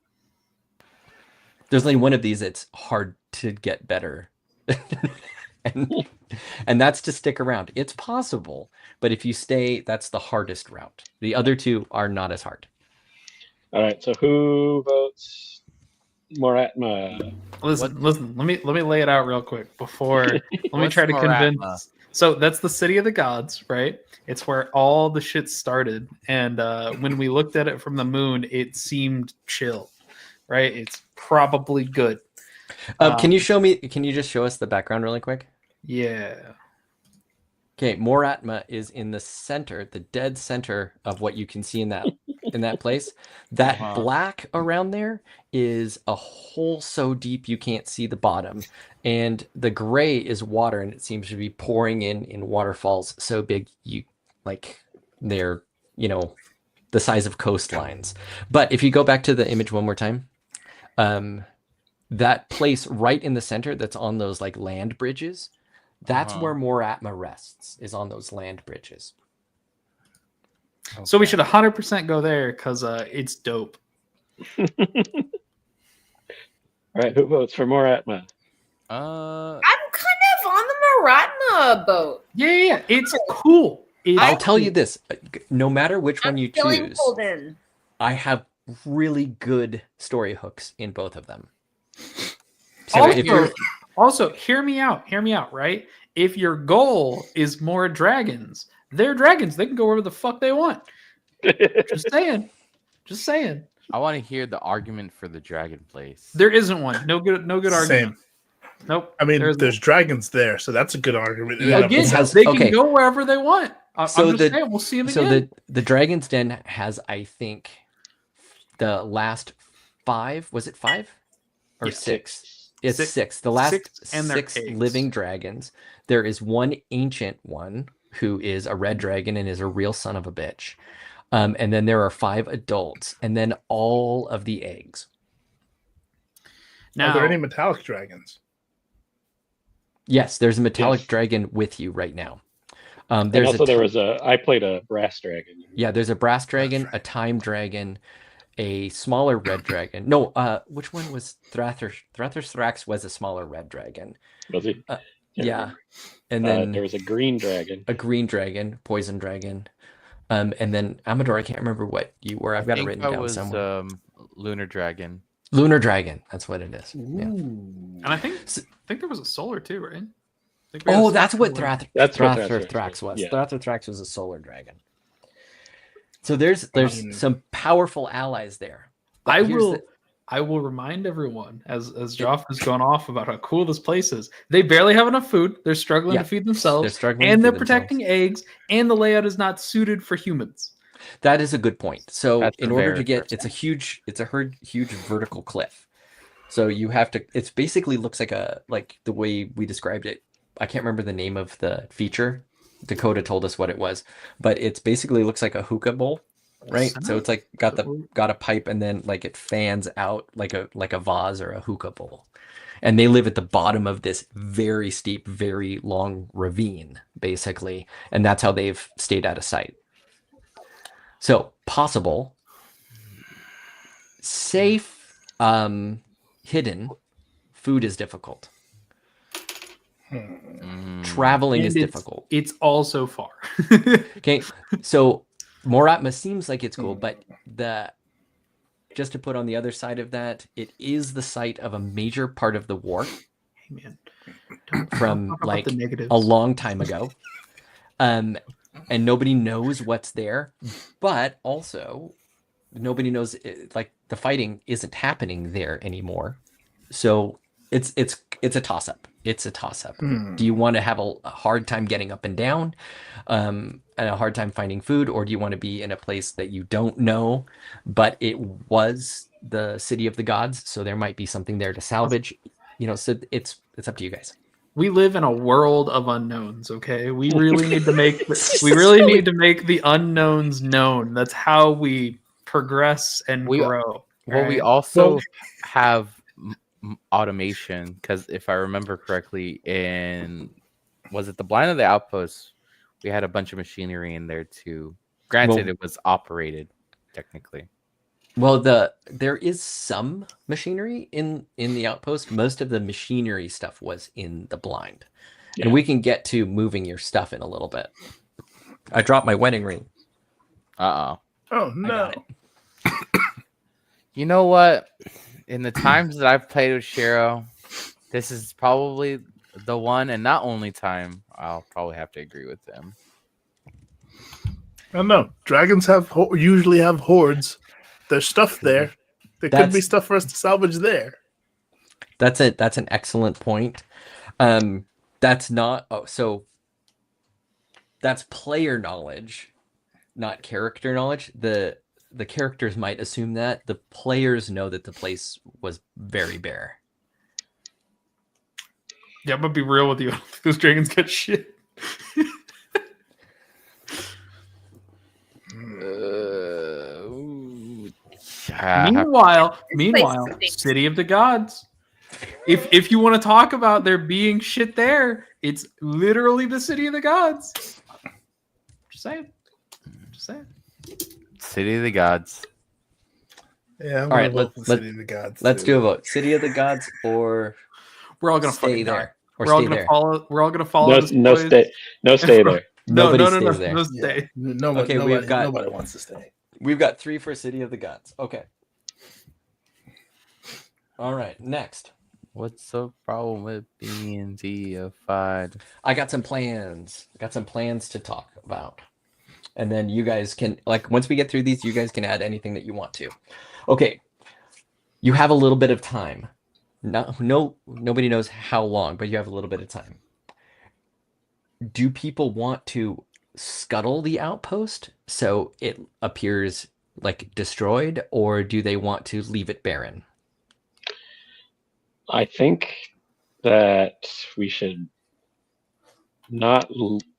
There's only one of these that's hard to get better, and that's to stick around. It's possible, but if you stay, that's the hardest route. The other 2 are not as hard. All right. So who votes Moratma? Listen. Let me lay it out real quick before. Let me What's try to Moratma? convince. So that's the city of the gods, right? It's where all the shit started. And when we looked at it from the moon, it seemed chill, right? It's probably good. Can you just show us the background really quick? Yeah. Okay, Moratma is in the center, the dead center of what you can see in that place. That black around there is a hole so deep you can't see the bottom. And the gray is water, and it seems to be pouring in waterfalls so big they're, the size of coastlines. But if you go back to the image one more time, that place right in the center that's on those like land bridges, that's where Moratma rests, is on those land bridges. Okay. So we should 100% go there because it's dope. All right, who votes for Moratma? I'm kind of on the Moratma boat. Yeah, it's cool. I'll tell you this: no matter which one you choose, Golden. I have really good story hooks in both of them. So also, hear me out, right? If your goal is more dragons, they're dragons. They can go wherever the fuck they want. Just saying. I want to hear the argument for the dragon place. There isn't one. No good argument. Same. Nope. I mean, there's dragons there, so that's a good argument. Yeah, Again, they can go wherever they want. I'm just saying, we'll see them again. So the Dragon's Den has, I think, the last 5. Was it 5 or 6? It's 6. The last 6 living dragons. There is one ancient one who is a red dragon and is a real son of a bitch. And then there are 5 adults, and then all of the eggs. Now, are there any metallic dragons? Yes, there's a metallic dragon with you right now. I played a brass dragon. Yeah, there's a brass dragon, a time dragon, a smaller red dragon. No, which one was Thrathur? Thrax was a smaller red dragon. Was he? Yeah. And then there was a green dragon. Poison dragon. And then Amador, I can't remember what you were. I've got it written down somewhere. Lunar dragon. Lunar dragon. That's what it is. Yeah. And I think there was a solar too, right? That's what Thrathur Thrax was. Yeah. Thrathur Thrax was a solar dragon. So there's some powerful allies there. I will remind everyone as Joff has gone off about how cool this place is. They barely have enough food. They're struggling to feed themselves. They're protecting eggs, and the layout is not suited for humans. That is a good point. So in order to get, it's a huge vertical cliff. So you have to. It's basically looks like the way we described it. I can't remember the name of the feature. Dakota told us what it was, but it's basically looks like a hookah bowl, right? So it's like got a pipe, and then like it fans out like a vase or a hookah bowl, and they live at the bottom of this very steep, very long ravine, basically, and that's how they've stayed out of sight. So possible, safe, hidden. Food is difficult. Traveling is difficult. It's also far. Okay, so Moratma seems like it's cool, but just to put on the other side of that, it is the site of a major part of the war. Hey man, from like a long time ago, and nobody knows what's there, but also nobody knows like the fighting isn't happening there anymore. So it's a toss up. It's a toss up. Do you want to have a hard time getting up and down, and a hard time finding food, or do you want to be in a place that you don't know, but it was the city of the gods, so there might be something there to salvage? So it's up to you guys. We live in a world of unknowns, okay? We really need to make the unknowns known. That's how we progress and grow. Well, we also have automation, because if I remember correctly, was it the Blind of the Outpost, we had a bunch of machinery in there too. Granted, it was operated technically. Well, there is some machinery in the Outpost. Most of the machinery stuff was in the Blind. Yeah. And we can get to moving your stuff in a little bit. I dropped my wedding ring. Oh no. You know what? In the times that I've played with Shiro, this is probably the one and not only time I'll probably have to agree with them. I don't know. Dragons usually have hordes. There's stuff there. There could be stuff for us to salvage there. That's an excellent point. That's not so. That's player knowledge, not character knowledge. The characters might assume that. The players know that the place was very bare. Yeah, I'm gonna be real with you. Those dragons get shit. Meanwhile, City of the Gods. If you want to talk about there being shit there, it's literally the City of the Gods. Just saying. City of the Gods. Yeah. All right. City of the Gods. Let's do a vote. City of the Gods, or we're all gonna stay there. Or we're all gonna follow. We're all gonna follow. No stay there. Nobody stays there. No stay. Yeah. Nobody wants to stay. We've got 3 for City of the Gods. Okay. All right. Next. What's the problem with being deified? I got some plans. To talk about. And then you guys can, once we get through these, you guys can add anything that you want to. Okay. You have a little bit of time. Nobody knows how long, but you have a little bit of time. Do people want to scuttle the outpost so it appears like destroyed, or do they want to leave it barren? I think that we should not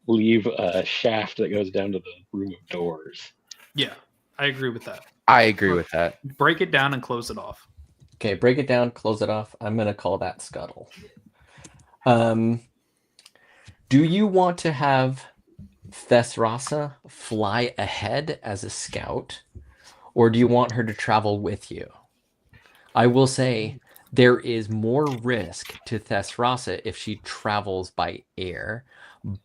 leave a shaft that goes down to the room of doors. Yeah, I agree with that. I agree with that. Break it down and close it off. Okay, break it down, close it off. I'm going to call that scuttle. Do you want to have Thesrasa fly ahead as a scout, or do you want her to travel with you? I will say there is more risk to Thesrasa if she travels by air,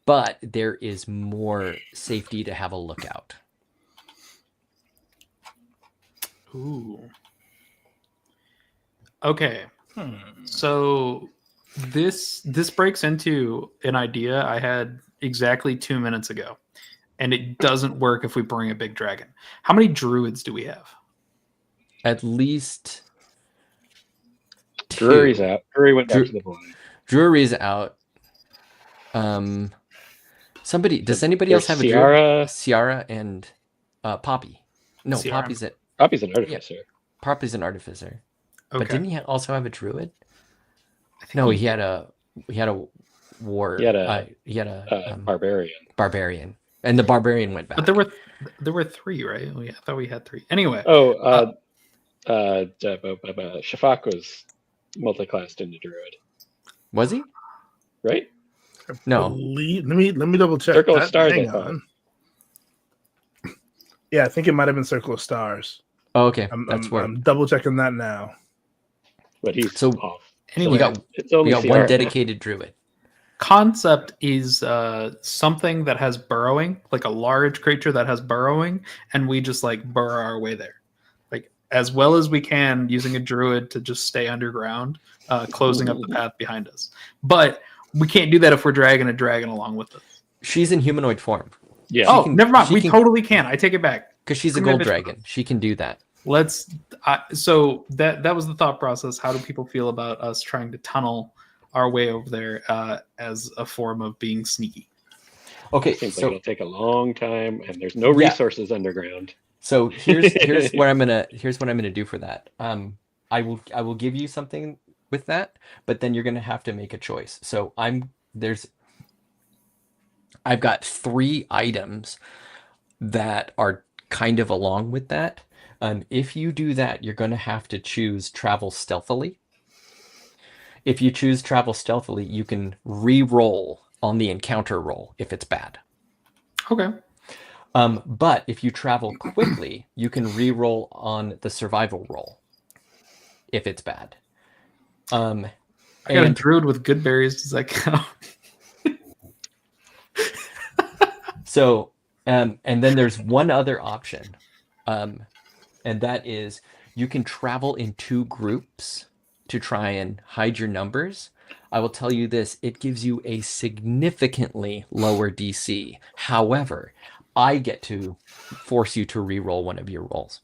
but there is more safety to have a lookout. Ooh. Okay. So this breaks into an idea I had exactly 2 minutes ago, and it doesn't work if we bring a big dragon. How many druids do we have? At least 2. Drury's out. Drury went back to the blind. Drury's out. Does anybody else have Ciara? a Ciara and Poppy? No, Ciara. Poppy's an artificer. Poppy's an artificer. Okay. But didn't he also have a druid? No, he had a war. He had a barbarian. Barbarian, and the barbarian went back. But there were 3, right? I thought we had 3. Anyway. Shafak was multiclassed into druid. Was he? Right? No. Let me double check. Circle of Stars, I thought. Yeah, I think it might have been Circle of Stars. Oh, okay. I'm double checking that now. But he's so off. Anyway, we got one dedicated druid. Concept is something that has burrowing, like a large creature that has burrowing, and we just like burrow our way there, like as well as we can, using a druid to just stay underground, closing up the path behind us. But we can't do that if we're dragging a dragon along with us. She's in humanoid form. Yeah. Never mind. We totally can. I take it back. Because she's a gold dragon. She can do that. So that was the thought process. How do people feel about us trying to tunnel our way over there as a form of being sneaky? Okay, seems like it'll take a long time, and there's no resources underground. So here's what I'm gonna do for that. I will give you something with that, but then you're gonna have to make a choice. So I've got 3 items that are kind of along with that. If you do that, you're gonna have to choose travel stealthily. If you choose travel stealthily, you can re-roll on the encounter roll if it's bad. Okay. But if you travel quickly, you can re-roll on the survival roll if it's bad. I got a druid with good berries. Does that count? So, and then there's one other option, and that is you can travel in 2 groups to try and hide your numbers. I will tell you this, it gives you a significantly lower DC. However, I get to force you to re-roll one of your rolls.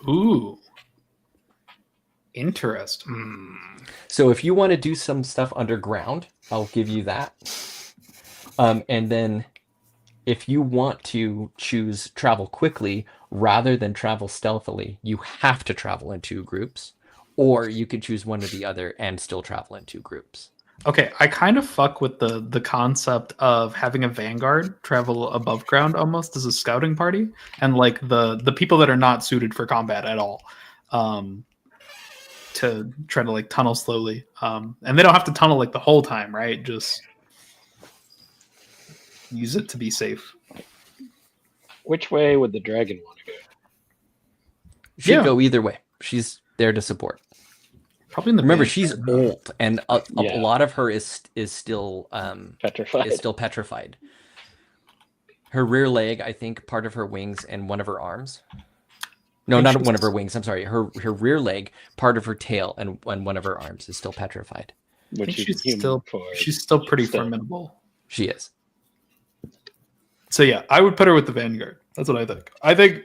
Ooh. Interesting. So if you want to do some stuff underground, I'll give you that. And then if you want to choose travel quickly rather than travel stealthily, you have to travel in 2 groups. Or you could choose one or the other and still travel in 2 groups. Okay, I kind of fuck with the concept of having a vanguard travel above ground almost as a scouting party, and like the people that are not suited for combat at all, to try to like tunnel slowly, and they don't have to tunnel like the whole time, right? Just use it to be safe. Which way would the dragon want to go? She'd go either way. She's there to support. Probably in the Remember, she's old, and a lot of her is still petrified. Is still petrified. Her rear leg, I think, part of her wings and one of her arms. No, not one of her wings. I'm sorry. Her rear leg, part of her tail, and one of her arms is still petrified. She's still pretty formidable. She is. So yeah, I would put her with the vanguard. That's what I think.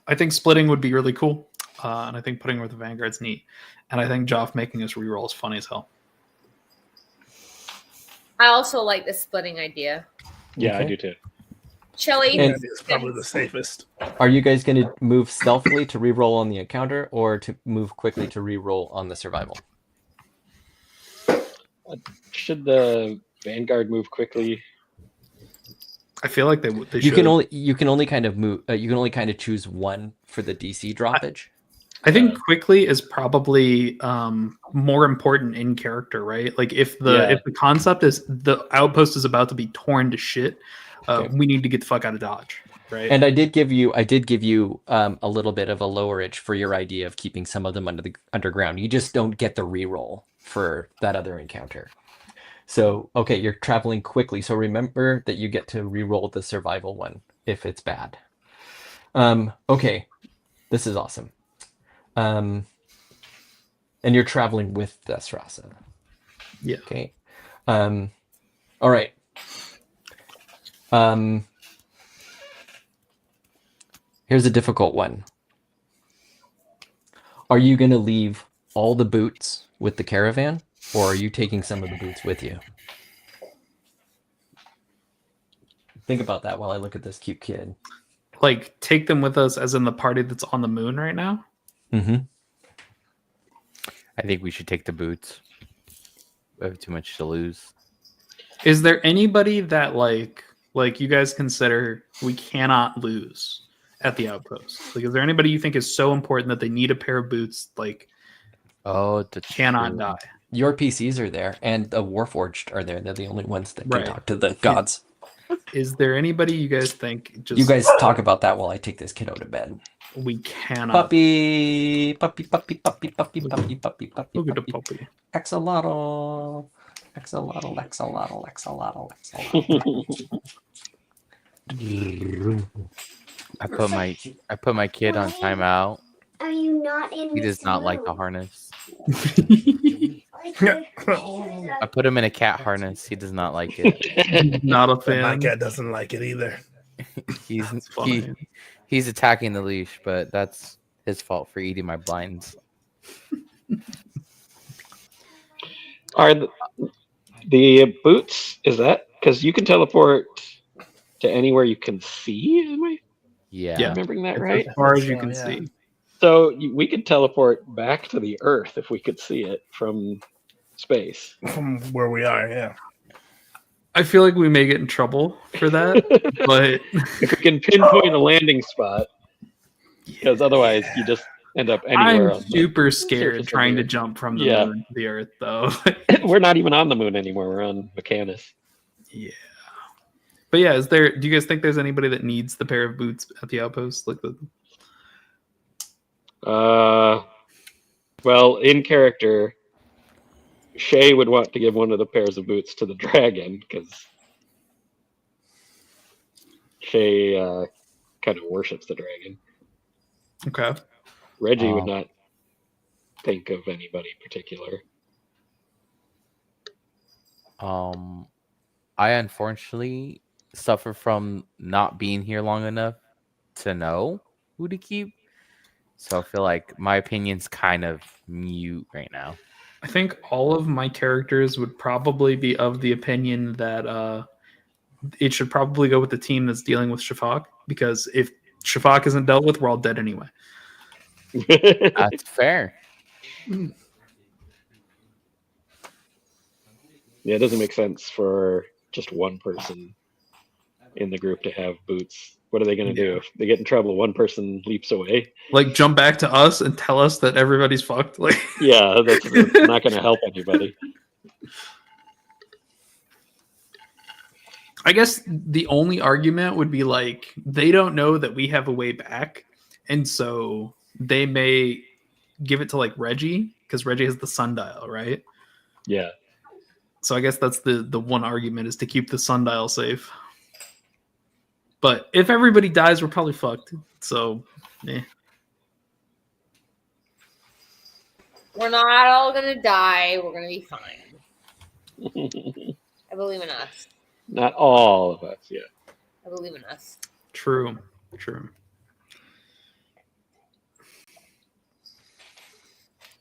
I think splitting would be really cool, and I think putting her with the vanguard's neat. And I think Joff making us reroll is funny as hell. I also like the splitting idea. Yeah, okay. I do too. Shelly is probably the safest. Are you guys going to move stealthily to reroll on the encounter, or to move quickly to reroll on the survival? Should the vanguard move quickly? I feel like they should. You can only kind of move. You can only kind of choose one for the DC droppage. I think quickly is probably more important in character, right? Like if the concept is the outpost is about to be torn to shit, we need to get the fuck out of Dodge, right? And I did give you a little bit of a lowerage for your idea of keeping some of them underground. You just don't get the reroll for that other encounter. So okay, you're traveling quickly. So remember that you get to reroll the survival one if it's bad. Okay, this is awesome. And you're traveling with Desrasa. Yeah. Okay. All right. Here's a difficult one. Are you going to leave all the boots with the caravan, or are you taking some of the boots with you? Think about that while I look at this cute kid. Like, take them with us as in the party that's on the moon right now? Mm-hmm. I think we should take the boots. We have too much to lose. Is there anybody that like you guys consider we cannot lose at the outpost? Like, is there anybody you think is so important that they need a pair of boots? Like, Oh, cannot die. Your PCs are there, and the Warforged are there. They're the only ones that can Right. talk to the gods. Is there anybody you guys think? You guys talk about that while I take this kiddo to bed. We cannot. Puppy. Look at the puppy. Axolotl. I put my kid on timeout. Are you not in? He does not like the harness. I I put him in a cat harness. He does not like it. Not a My fan. cat doesn't like it either. He's attacking the leash, but that's his fault for eating my blinds. Are the boots? Is that because you can teleport to anywhere you can see? Am I Yeah. remembering that right? As far as you can Yeah. see. So we could teleport back to the Earth if we could see it from space. From where we are, yeah. I feel like we may get in trouble for that, but If we can pinpoint a landing spot, because otherwise you just end up anywhere. I'm super surface scared of trying the to Earth. jump from the Yeah. moon to the Earth, though. We're not even on the moon anymore. We're on Mechanus. Yeah. But yeah, do you guys think there's anybody that needs the pair of boots at the outpost? Like the Well, in character, Shay would want to give one of the pairs of boots to the dragon because Shay kind of worships the dragon. Okay. Reggie would not think of anybody particular. I unfortunately suffer from not being here long enough to know who to keep. So I feel like my opinion's kind of mute right now. I think all of my characters would probably be of the opinion that it should probably go with the team that's dealing with Shafak, because if Shafak isn't dealt with, we're all dead anyway. That's fair. Yeah, it doesn't make sense for just one person in the group to have boots. What are they going to do? If they get in trouble, one person leaps away. Like, jump back to us and tell us that everybody's fucked. Like, Yeah, that's not going to help anybody. I guess the only argument would be like, they don't know that we have a way back, and so they may give it to like Reggie, because Reggie has the sundial, right? Yeah. So I guess that's the one argument, is to keep the sundial safe. But if everybody dies, we're probably fucked. So, eh. We're not all gonna die. We're gonna be fine. I believe in us. Not all of us, yeah. I believe in us. True.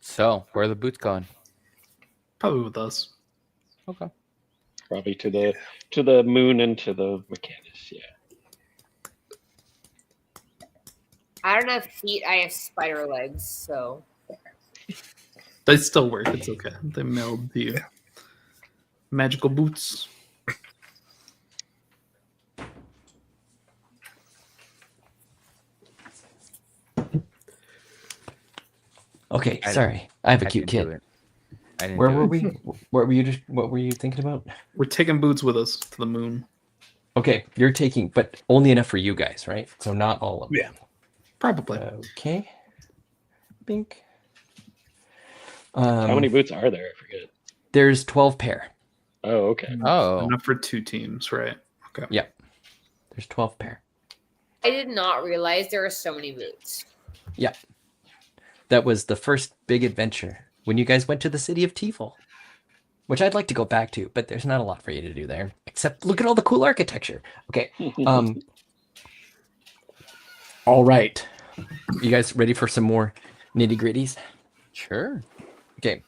So, where are the boots going? Probably with us. Okay. Probably to the moon and to the Mechanus, yeah. I don't have feet. I have spider legs. So They still work. It's okay. They meld to you. Magical boots. Okay, sorry. I have a cute kid. Where were we? What were you thinking about? We're taking boots with us to the moon. Okay, you're taking, but only enough for you guys, right? So not all of them. Yeah. Probably. Okay. Bink. How many boots are there? I forget. There's 12 pair. Oh, okay. Oh. Enough for 2 teams, right? Okay. Yeah. There's 12 pair. I did not realize there were so many boots. Yeah. That was the first big adventure when you guys went to the city of Tifel, which I'd like to go back to, but there's not a lot for you to do there, except look at all the cool architecture. Okay. All right. You guys ready for some more nitty gritties? Sure. Okay.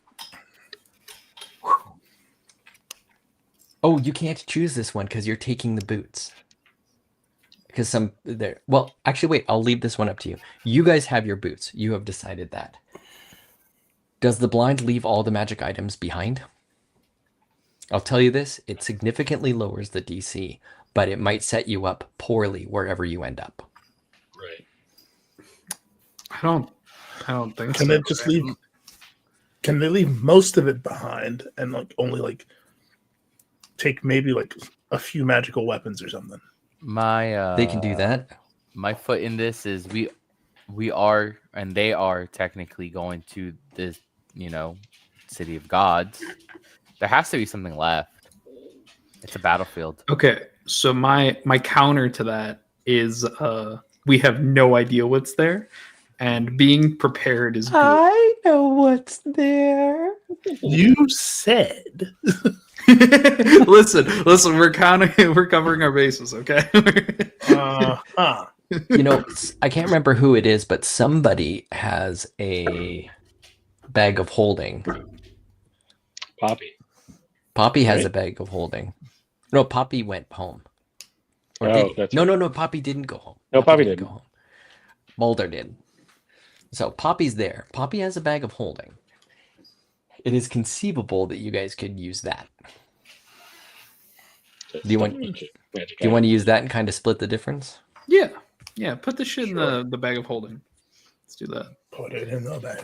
Oh, you can't choose this one because you're taking the boots. Because some there. Well, actually, wait. I'll leave this one up to you. You guys have your boots. You have decided that. Does the blind leave all the magic items behind? I'll tell you this. It significantly lowers the DC, but it might set you up poorly wherever you end up. Right. I don't think Can so. it just leave? can they leave most of it behind and like only like take maybe like a few magical weapons or something? They can do that. My foot in this is we are and they are technically going to this, city of gods. There has to be something left. It's a battlefield. Okay, so my counter to that is we have no idea what's there, and being prepared is good. I know what's there. You said. listen, we're covering our bases, okay? I can't remember who it is, but somebody has a bag of holding. Poppy has a bag of holding. No, Poppy went home. No, Poppy didn't go home. No, Poppy didn't go home. Boulder did. So Poppy's there. Poppy has a bag of holding. It is conceivable that you guys could use that. Do you want to use that and kind of split the difference? Yeah. Put the shit in the bag of holding. Let's do that. Put it in the bag.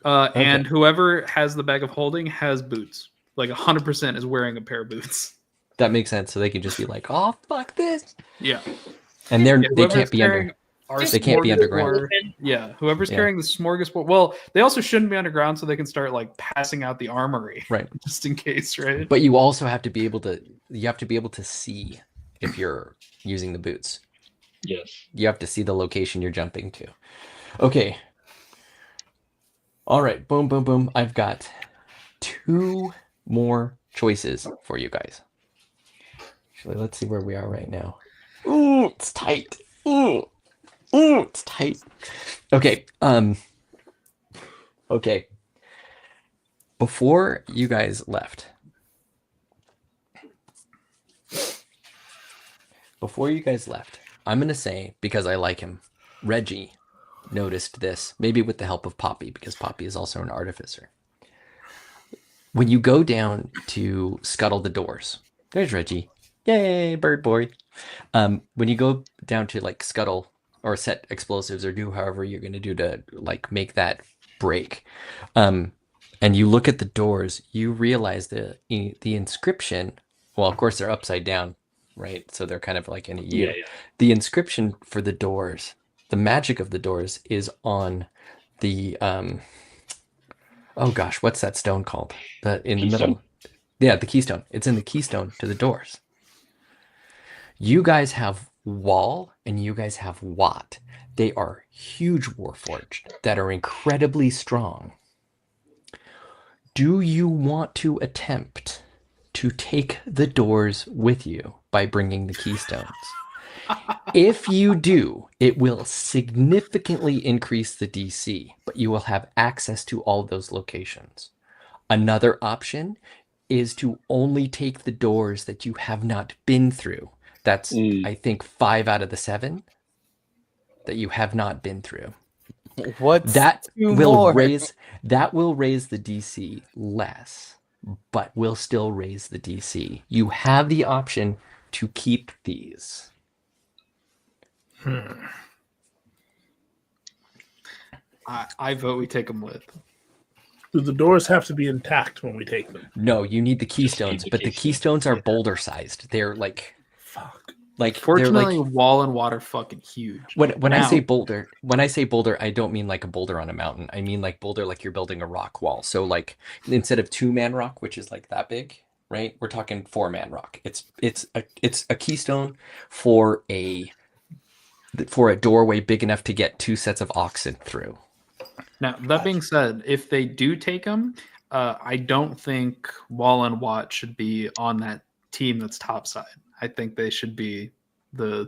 Okay. And whoever has the bag of holding has boots. Like 100% is wearing a pair of boots. That makes sense. So they can just be like, "Oh, fuck this." Yeah. And they can't be under. They can't be underground. Yeah, whoever's carrying the smorgasbord. Well, they also shouldn't be underground, so they can start like passing out the armory, right? Just in case, right? But you also have to be able to. You have to be able to see if you're using the boots. Yes. You have to see the location you're jumping to. Okay. All right. Boom, boom, boom. I've got 2 more choices for you guys. Actually, let's see where we are right now. Ooh, it's tight. Ooh, it's tight. Okay. Okay. Before you guys left, I'm going to say, because I like him, Reggie noticed this, maybe with the help of Poppy, because Poppy is also an artificer. When you go down to scuttle the doors, there's Reggie. Yay, bird boy. When you go down to like scuttle or set explosives or do however you're going to do to like make that break, and you look at the doors, you realize the inscription. Well, of course, they're upside down, right? So they're kind of like in a U. Yeah. The inscription for the doors, the magic of the doors, is on the oh gosh, what's that stone called? The middle. Yeah, the keystone. It's in the keystone to the doors. You guys have Wall and you guys have Watt. They are huge warforged that are incredibly strong. Do you want to attempt to take the doors with you by bringing the keystones? If you do, it will significantly increase the DC, but you will have access to all those locations. Another option is to only take the doors that you have not been through. That's, I think, 5 out of the 7 that you have not been through. That will raise the DC less, but will still raise the DC. You have the option to keep these. I vote we take them with. Do the doors have to be intact when we take them? No, you need the keystones, but the keystones are boulder sized. They're like, fuck. Like, fortunately, Wall and Watt are fucking huge. When I say boulder, I don't mean like a boulder on a mountain. I mean like boulder, like you're building a rock wall. So like instead of 2-man rock, which is like that big, right? We're talking 4-man rock. It's a keystone for a doorway big enough to get 2 sets of oxen through. Now, that being said, if they do take them, I don't think Wall and Watt should be on that team that's topside. I think they should be the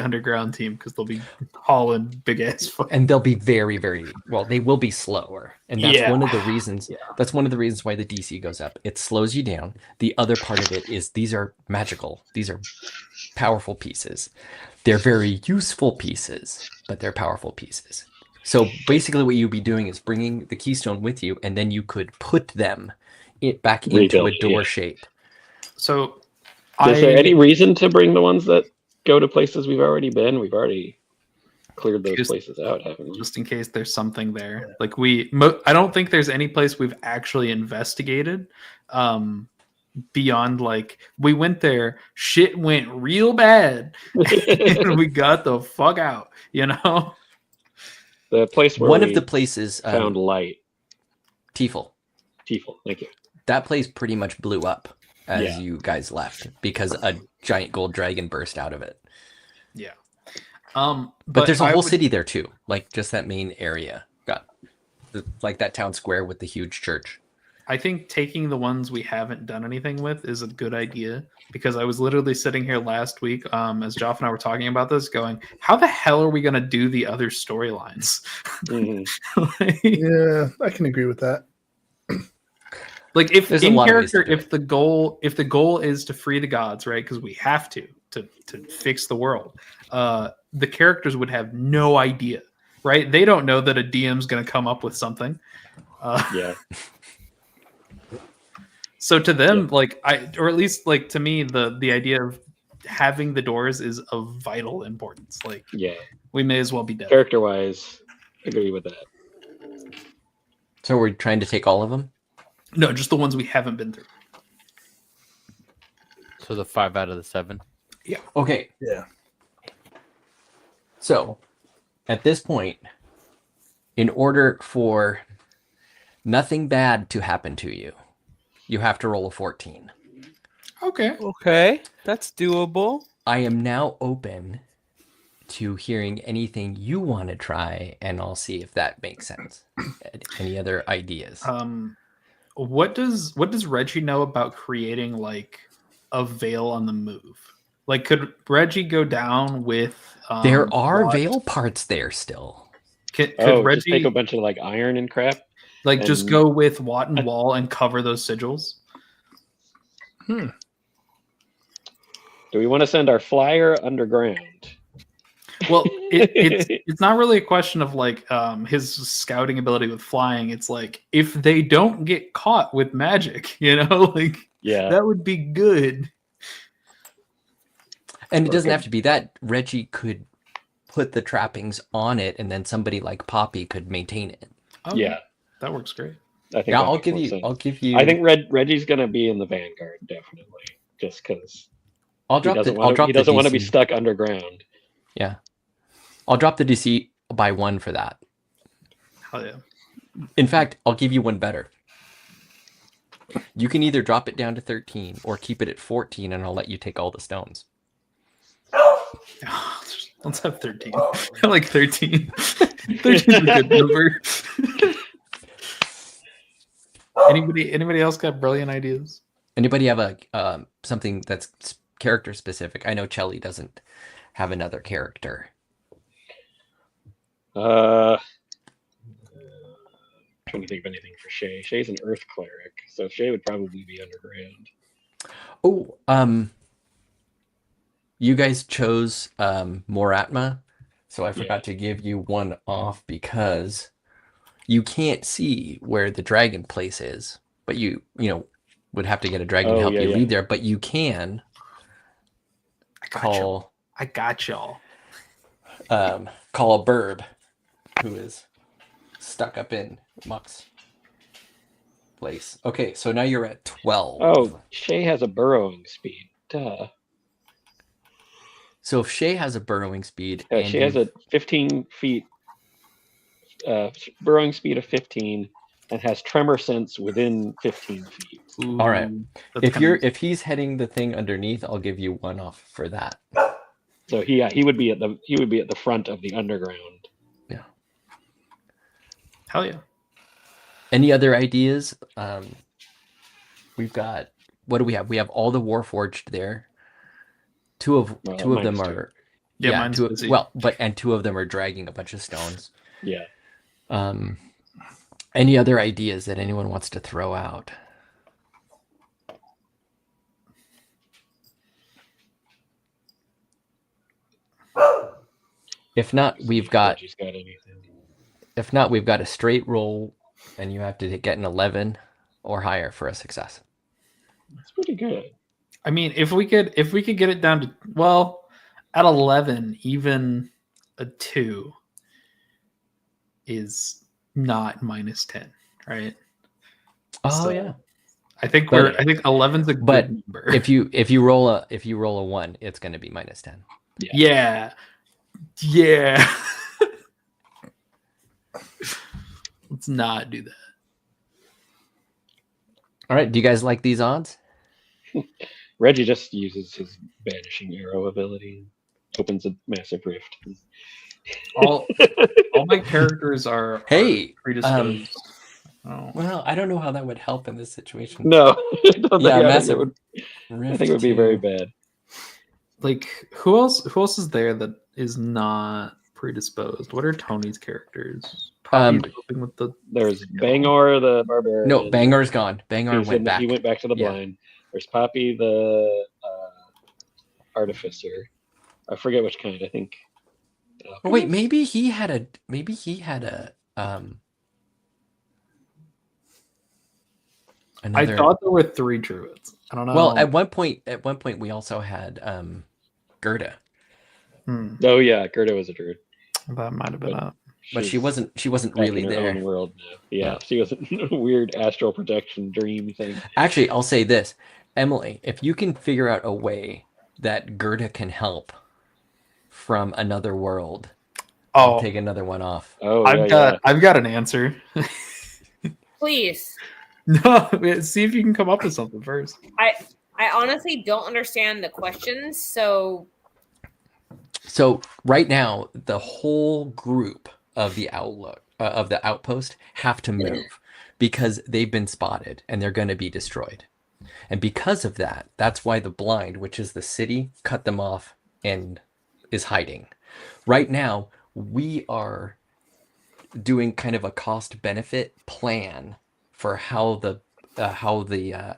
underground team because they'll be hauling big ass foot. And they'll be very, very well. They will be slower, and that's one of the reasons. Yeah. That's one of the reasons why the DC goes up. It slows you down. The other part of it is these are magical. These are powerful pieces. They're very useful pieces, but they're powerful pieces. So basically, what you'd be doing is bringing the keystone with you, and then you could put them back into a door shape. So. Is there any reason to bring the ones that go to places we've already been? We've already cleared those places out, haven't we? Just in case there's something there. Like I don't think there's any place we've actually investigated beyond like we went there, shit went real bad, and we got the fuck out. You know, the place where one of the places found light. Tiefel, thank you. That place pretty much blew up as you guys left because a giant gold dragon burst out of it. Yeah. But there's a whole city there too, like just that main area. Got like that town square with the huge church. I think taking the ones we haven't done anything with is a good idea because I was literally sitting here last week as Joff and I were talking about this going, how the hell are we going to do the other storylines? Yeah, I can agree with that. Like if there's in character, if the goal is to free the gods, right? Because we have to fix the world. The characters would have no idea, right? They don't know that a DM's going to come up with something. So to them, or at least like to me, the idea of having the doors is of vital importance. Like, we may as well be dead. Character-wise, agree with that. So we're trying to take all of them? No, just the ones we haven't been through. So the 5 out of the 7. Yeah. Okay. Yeah. So, at this point, in order for nothing bad to happen to you, you have to roll a 14. Okay. That's doable. I am now open to hearing anything you want to try, and I'll see if that makes sense. Any other ideas? What does Reggie know about creating like a veil on the move? Like, could Reggie go down with? There are veil parts there still. Could Reggie just take a bunch of like iron and crap? Like, just go with Watt and Wall and cover those sigils? Do we want to send our flyer underground? Well, it's not really a question of like his scouting ability with flying. It's like if they don't get caught with magic, like that would be good. And it doesn't have to be that. Reggie could put the trappings on it, and then somebody like Poppy could maintain it. Oh, yeah, that works great. I think I'll give you. I think Reggie's gonna be in the vanguard definitely, just because. He doesn't want to be stuck underground. Yeah, I'll drop the DC by 1 for that. Hell yeah! In fact, I'll give you one better. You can either drop it down to 13 or keep it at 14, and I'll let you take all the stones. Let's have 13. I like 13. 13 is a good number. Anybody else got brilliant ideas? Anybody have a something that's character specific? I know Chelly doesn't have another character. Trying to think of anything for Shay. Shay's an earth cleric, so Shay would probably be underground. Oh, you guys chose Moratma, so I forgot to give you one off because you can't see where the dragon place is, but you would have to get a dragon to help you lead there, but you can call. I got y'all. Call a burb who is stuck up in Muck's place. Okay, so now you're at 12. Oh, Shay has a burrowing speed. Duh. So if Shay has a burrowing speed, and she has a 15 feet burrowing speed of 15, and has tremor sense within 15 feet. Ooh, all right. If he's heading the thing underneath, I'll give you 1 off for that. So he would be at the front of the underground. Yeah. Hell yeah. Any other ideas? We've got, what do we have? We have all the Warforged there. Two of them are two of them are dragging a bunch of stones. Yeah. Any other ideas that anyone wants to throw out? If not, we've got a straight roll, and you have to get an 11 or higher for a success. That's pretty good. I mean, if we could get it down to at 11, even a 2 is not -10, right? Oh So yeah. I think 11's a good number. If you roll a 1, it's going to be -10. Yeah. Let's not do that. All right. Do you guys like these odds? Reggie just uses his banishing arrow ability, opens a massive rift. All my characters are predisposed. Well, I don't know how that would help in this situation. No, massive I think it would be very bad. Like, who else is there that is not predisposed? What are Tony's characters? There's Bangor the barbarian. No, Bangor's gone. Bangor went back. He went back to the blind. There's Poppy the artificer. I forget which kind. I think. Oh, wait, maybe he had a another... I thought there were 3 druids. I don't know. Well, at one point we also had Gerda. Oh yeah, Gerda was a druid. That might have been up. But she wasn't really there. In her own world now. Yeah, she was a weird astral projection dream thing. Actually, I'll say this, Emily, if you can figure out a way that Gerda can help from another world, I'll take another one off. Oh, I've got an answer. Please. No, see if you can come up with something first. I honestly don't understand the questions, so right now the whole group of the outpost have to move because they've been spotted and they're going to be destroyed. And because of that, that's why the blind, which is the city, cut them off and is hiding. Right now, we are doing kind of a cost benefit plan for how the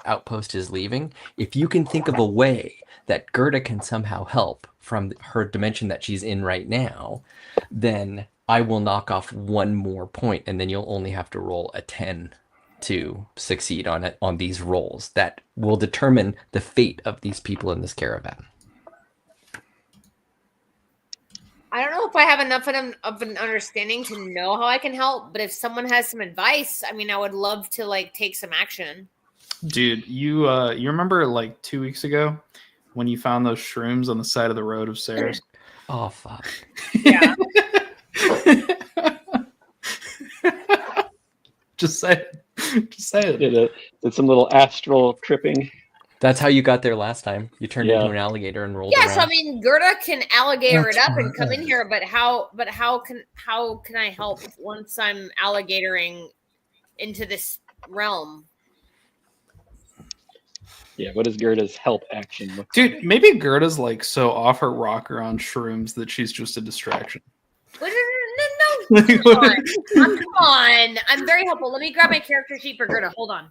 outpost is leaving. If you can think of a way that Gerda can somehow help from her dimension that she's in right now, then I will knock off 1 more point, and then you'll only have to roll a 10 to succeed on these rolls. That will determine the fate of these people in this caravan. I don't know if I have enough of an understanding to know how I can help, but if someone has some advice, I mean, I would love to take some action. Dude, you remember 2 weeks ago when you found those shrooms on the side of the road of Sarah's? Oh fuck. Yeah. Just say it. Did some little astral tripping. That's how you got there last time. You turned into an alligator and rolled around. Yes, I mean Gerda can alligator it up and come in here, but how can I help once I'm alligatoring into this realm? Yeah, what is Gerda's help action look like? Dude, maybe Gerda's so off her rocker on shrooms that she's just a distraction. No, come on. I'm very helpful. Let me grab my character sheet for Gerda. Hold on.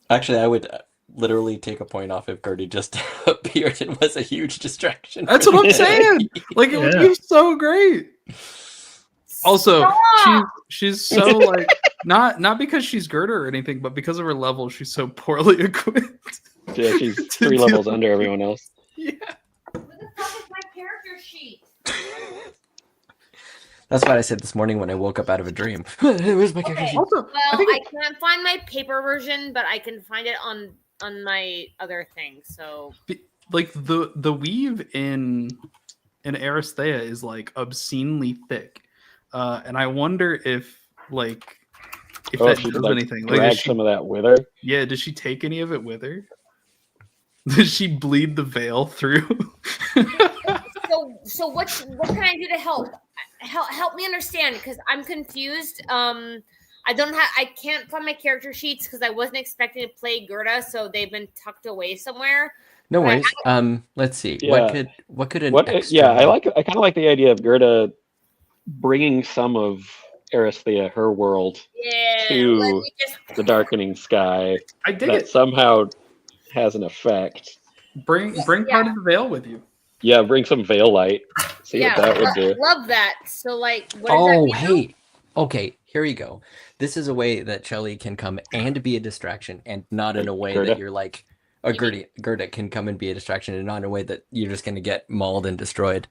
Actually, I would literally take a point off if Gertie just appeared and was a huge distraction. That's what I'm saying. It would be so great. Also, she's so not because she's Gerda or anything, but because of her level, she's so poorly equipped. Yeah, she's 3 levels under everyone else. Yeah. Where the fuck is my character sheet? That's what I said this morning when I woke up out of a dream. Where's my character sheet? Also, I can't find my paper version, but I can find it on my other thing. So, the weave in Aristhea is obscenely thick, and I wonder if that does anything. Drag some of that with her. Yeah, does she take any of it with her? Does she bleed the veil through? So what can I do to help? Help me understand, because I'm confused. I can't find my character sheets because I wasn't expecting to play Gerda, so they've been tucked away somewhere. No worries. Let's see. Yeah. What could I kind of like the idea of Gerda bringing some of Aristhea, her world, to the Darkening Sky. I dig that it. Somehow has an effect. Bring part of the veil with you. Yeah, bring some veil light. See what that would do. Love that. So what does that mean? Okay, here you go. This is a way that Shelly can come and be a distraction, and not in a way that you're Gerda can come and be a distraction, and not in a way that you're just going to get mauled and destroyed.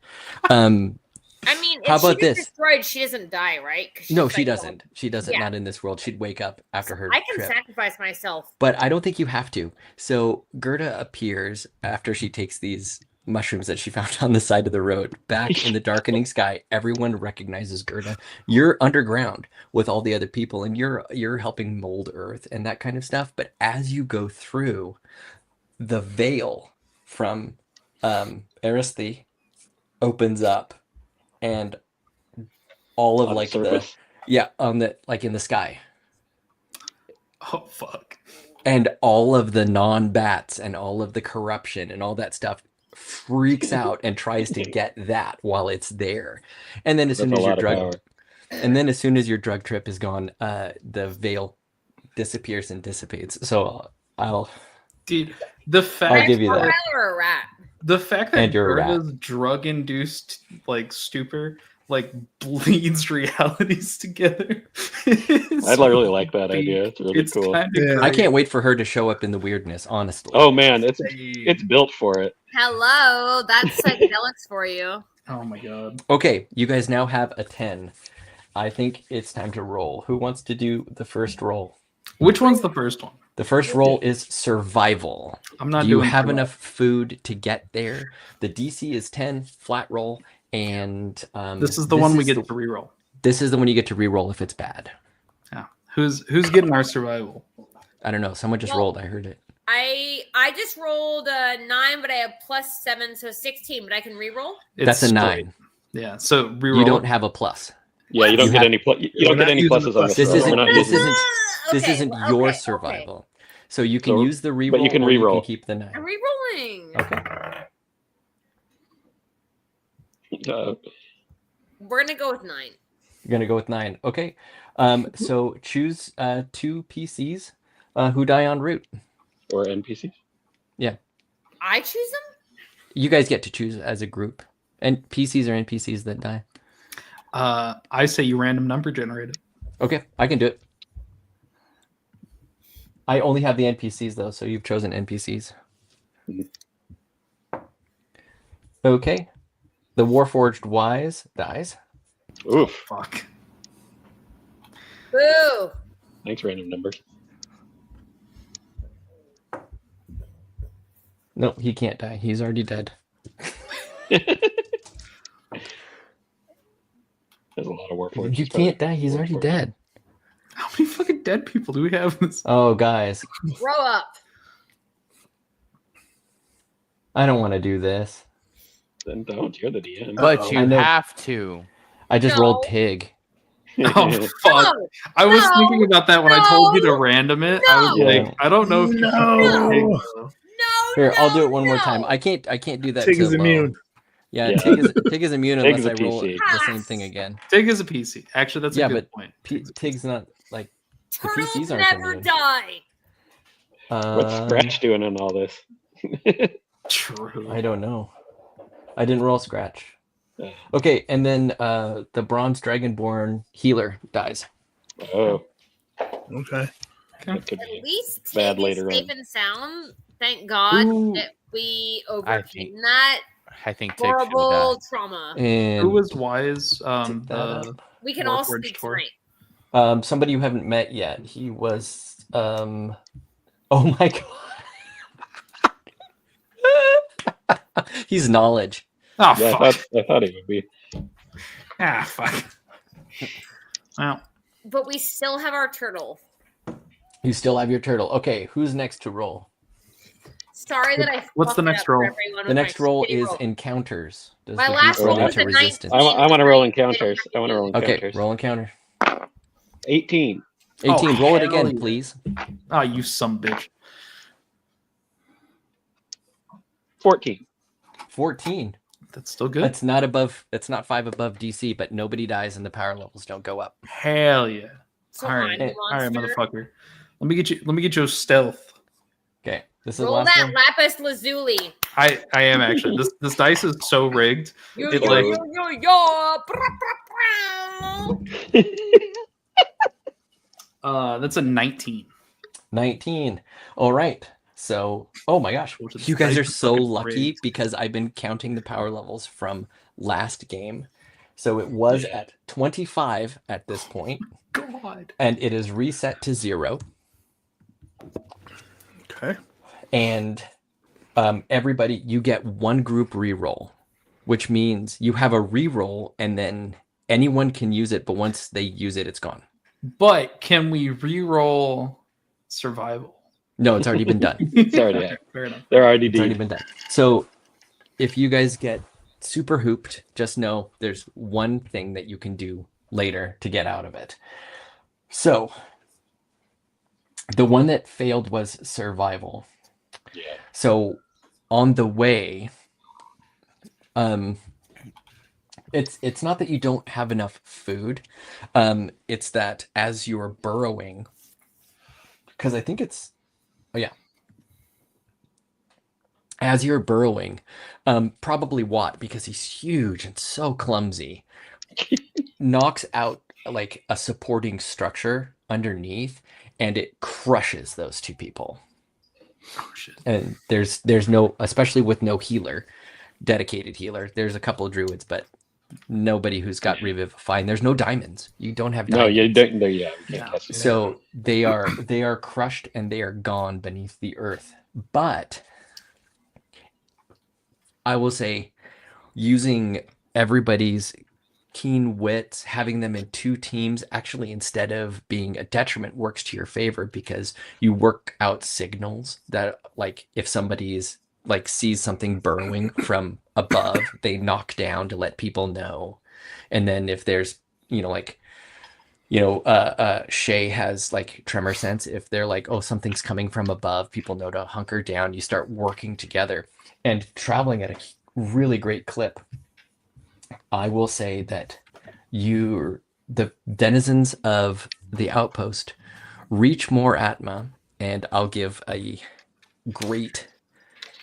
I mean, how if about she gets this? destroyed, she doesn't die, right? No, she doesn't. She doesn't. Not in this world. She'd wake up after her I can trip. sacrifice myself. But I don't think you have to. So Gerda appears after she takes these mushrooms that she found on the side of the road back in the darkening sky. Everyone recognizes Gerda. You're underground with all the other people, and you're helping mold Earth and that kind of stuff. But as you go through, the veil from Aristhe opens up, and all of like on the like in the sky. Oh fuck. And all of the non-bats and all of the corruption and all that stuff freaks out and tries to get that while it's there. And then as soon as your drug trip is gone, the veil disappears and dissipates. So I'll give you that. Or a rat. The fact that Gerda's drug-induced like stupor like bleeds realities together. I'd really like that idea. It's really cool. I can't wait for her to show up in the weirdness, honestly. Oh man, it's built for it. Hello, that's psychedelics for you. Oh my god. Okay, you guys now have a 10. I think it's time to roll. Who wants to do the first roll? Which one's the first one? The first roll is survival. I'm not. Do you have enough food to get there? The DC is 10, flat roll, and this is the one we get to reroll. This is the one you get to reroll if it's bad. Yeah. Who's getting our survival? I don't know. Someone just rolled. I heard it. I just rolled a 9, but I have +7, so 16. But I can reroll. That's a 9. Yeah. So reroll. You don't have a plus. Yeah, you don't get any. You don't get any pluses on this. This isn't your survival. Okay. So you can use the reroll, but you can reroll. You can keep the 9. I'm rerolling. Okay. We're gonna go with 9. You're gonna go with 9. Okay. So choose 2 PCs who die en route. Or NPCs. Yeah. I choose them. You guys get to choose as a group, and PCs or NPCs that die. I say you random number generate it. Okay, I can do it. I only have the NPCs though, so you've chosen NPCs. Okay. The Warforged Wise dies. Oof. Fuck. Boo. Thanks, random numbers. No, he can't die. He's already dead. There's a lot of Warforged. You can't die. He's already dead. How many fucking dead people do we have in this? Oh, guys. Grow up. I don't want to do this. Then don't. You're the DM. But you have to. I just rolled Tig. Oh, fuck. I was thinking about that when I told you to random it. I was like, I don't know if you can Tig, though. Here, I'll do it one more time. I can't do that. Tig is immune. Yeah, Tig is immune unless I roll the same thing again. Tig is a PC. Actually, that's a good point. Tig's not like the Turtles PCs aren't never immune. die. What's Scratch doing in all this? True. I don't know. I didn't roll Scratch. Okay, and then the Bronze Dragonborn healer dies. Oh. Okay. That could At be least bad Tig is later safe on. and sound. Thank God that we overcame that I think Tig horrible trauma. And who was wise? We can all speak tonight. Somebody you haven't met yet. He was oh my god. He's knowledge. Oh Yeah, fuck. I thought he would be. Fuck. Well. But we still have our turtle. You still have your turtle. Okay, who's next to roll? Sorry that I. What's the next roll? The next roll is encounters. Does my last roll was a 19. I want to roll encounters. Okay, roll encounter. 18. 18. Roll it again, please. Oh, you some bitch. 14. 14. That's still good. That's not above. That's not 5 above DC, but nobody dies and the power levels don't go up. Hell yeah! So all right, motherfucker. Let me get you a stealth. Okay, this is roll the last that one. lapis lazuli. I am actually. This dice is so rigged. That's a 19. 19. All right. So, oh my gosh, you guys are so lucky because I've been counting the power levels from last game. So it was at 25 at this point. God. And it is reset to 0. Okay. And everybody, you get one group reroll, which means you have a reroll and then anyone can use it, but once they use it, it's gone. But can we reroll survival? No, it's already been done. It's already Fair enough. They're already It's already been done. So if you guys get super hooped, just know there's one thing that you can do later to get out of it. So the one that failed was survival. Yeah. So on the way, it's not that you don't have enough food. It's that as you're burrowing, because I think it's, as you're burrowing, probably Watt, because he's huge and so clumsy, knocks out like a supporting structure underneath, and it crushes those two people. Oh shit! And there's no, especially with no healer, dedicated healer. There's a couple of druids, but nobody who's got revivify. And there's no diamonds. You don't have diamonds. No, you don't. Yeah, you can't catch it. So they are crushed and they are gone beneath the earth. But I will say, using everybody's keen wits, having them in 2 teams, actually, instead of being a detriment, works to your favor, because you work out signals that, like, if somebody's like sees something burrowing from above, they knock down to let people know. And then if there's, Shay has like tremor sense. If they're like, oh, something's coming from above, people know to hunker down. You start working together and traveling at a really great clip. I will say that the denizens of the outpost reach more Atma, and I'll give a great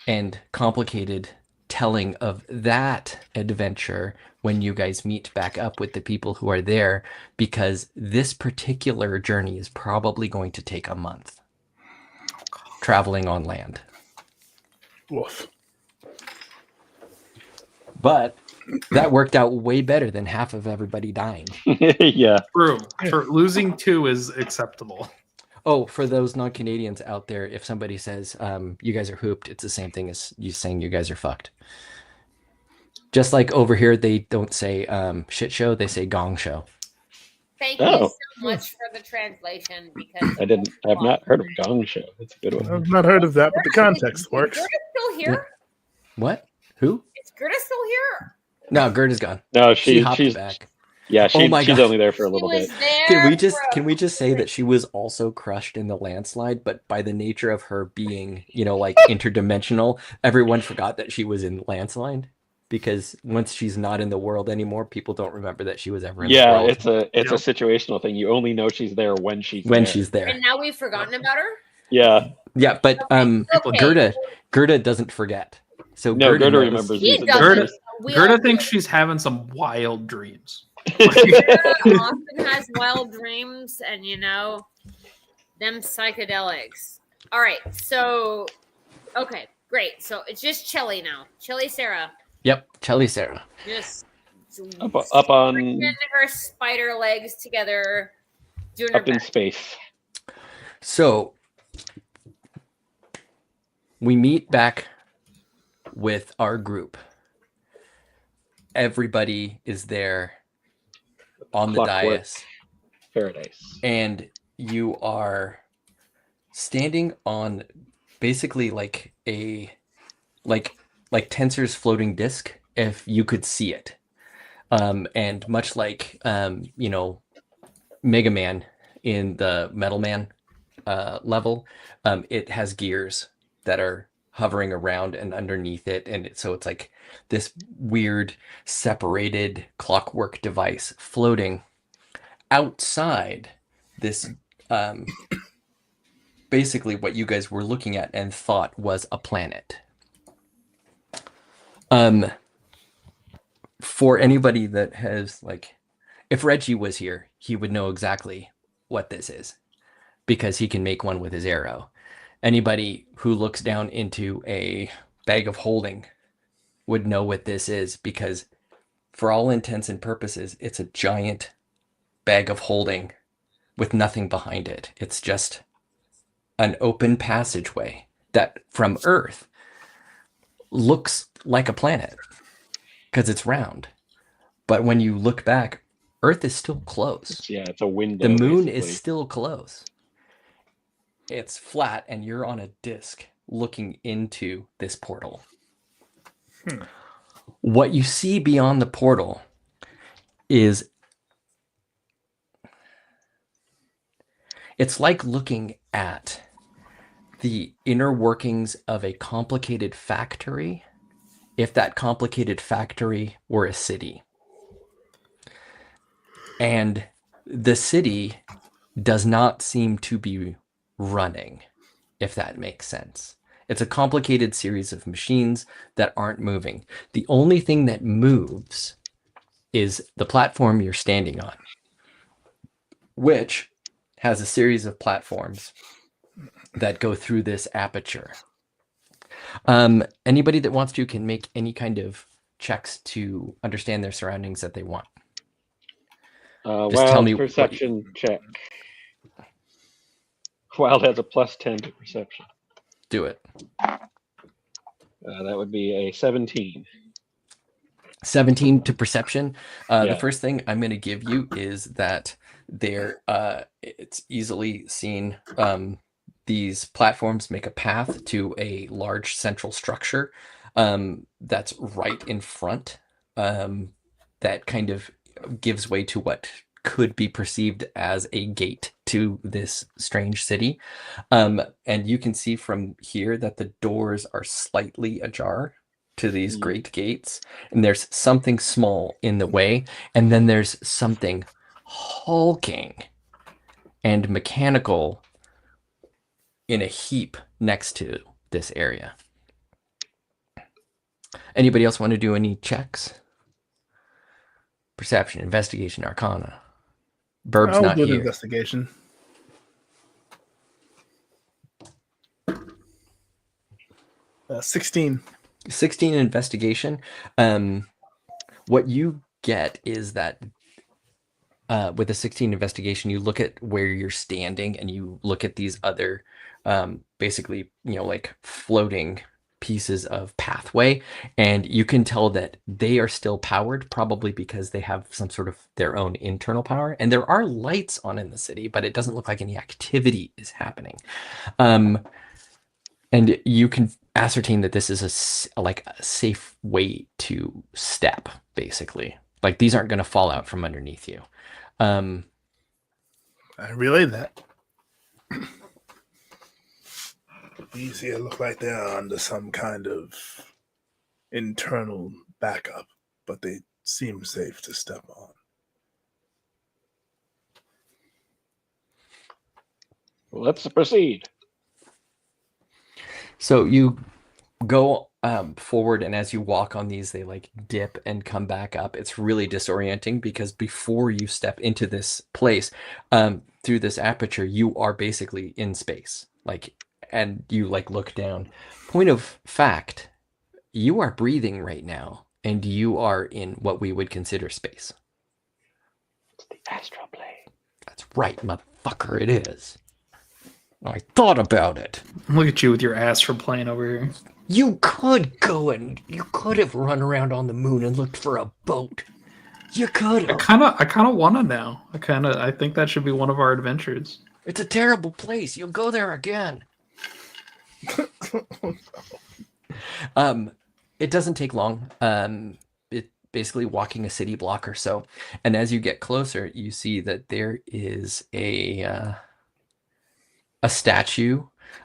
and complicated telling of that adventure when you guys meet back up with the people who are there, because this particular journey is probably going to take a month traveling on land. Woof. But that worked out way better than half of everybody dying. Yeah. True. For losing 2 is acceptable. Oh, for those non-Canadians out there, if somebody says you guys are hooped, it's the same thing as you saying you guys are fucked. Just like over here, they don't say shit show, they say gong show. Thank you so much for the translation, because I've not heard of gong show. That's a good one. I've not heard of that, but the context works. Is Gerda still here? What? Who? Is Gerda still here? No, Gerda's gone. No, she's back. Yeah, she's only there for a little bit. Can we just say that she was also crushed in the landslide, but by the nature of her being, like interdimensional, everyone forgot that she was in landslide, because once she's not in the world anymore, people don't remember that she was ever in the world. Yeah, it's a situational thing. You only know she's there when she's there. And now we've forgotten about her? Yeah. Yeah, but Okay. Gerda doesn't forget. So no, Gerda remembers. Gerda thinks she's having some wild dreams. Austin has wild dreams, and them psychedelics. All right, so okay, great. So it's just Chelly now. Chelly Sarah. Yep, Chelly Sarah. Just up on her spider legs together, doing her up in space. So we meet back with our group. Everybody is there on the dais. Paradise. And you are standing on basically like a Tensor's floating disc, if you could see it. And much like Mega Man in the Metal Man level, it has gears that are hovering around and underneath it, and so it's like this weird separated clockwork device floating outside this basically what you guys were looking at and thought was a planet. For anybody that has, like, if Reggie was here, he would know exactly what this is, because he can make one with his arrow. Anybody who looks down into a bag of holding would know what this is, because for all intents and purposes, it's a giant bag of holding with nothing behind it. It's just an open passageway that from Earth looks like a planet because it's round. But when you look back, Earth is still closed. It's a window. The moon is still closed. It's flat, and you're on a disc looking into this portal. What you see beyond the portal is, it's like looking at the inner workings of a complicated factory, if that complicated factory were a city. And the city does not seem to be running, if that makes sense. It's a complicated series of machines that aren't moving. The only thing that moves is the platform you're standing on, which has a series of platforms that go through this aperture. Anybody that wants to can make any kind of checks to understand their surroundings that they want. Just tell me perception check. Wild has a +10 to perception. Do it. That would be a 17. 17 to perception. The first thing I'm going to give you is that it's easily seen. These platforms make a path to a large central structure that's right in front, that kind of gives way to what could be perceived as a gate to this strange city. And you can see from here that the doors are slightly ajar to these great gates, and there's something small in the way, and then there's something hulking and mechanical in a heap next to this area. Anybody else want to do any checks? Perception, investigation, arcana. Burb's not here. Investigation. Uh, 16. 16 investigation. What you get is that with a 16 investigation, you look at where you're standing and you look at these other basically, like floating pieces of pathway, and you can tell that they are still powered, probably because they have some sort of their own internal power, and there are lights on in the city, but it doesn't look like any activity is happening. And you can ascertain that this is a safe way to step, basically. Like, these aren't going to fall out from underneath you. I relay that. These here look like they're under some kind of internal backup, but they seem safe to step on. Let's proceed. So you go forward, and as you walk on these, they like dip and come back up. It's really disorienting because before you step into this place, through this aperture, you are basically in space. And you look down. Point of fact, you are breathing right now, and you are in what we would consider space. It's the astral plane. That's right, motherfucker, it is. I thought about it. Look at you with your astral plane over here. You could go and you could have run around on the moon and looked for a boat. You could have. I kind of want to now. I think that should be one of our adventures. It's a terrible place. You'll go there again. It doesn't take long. It basically walking a city block or so, and as you get closer, you see that there is a statue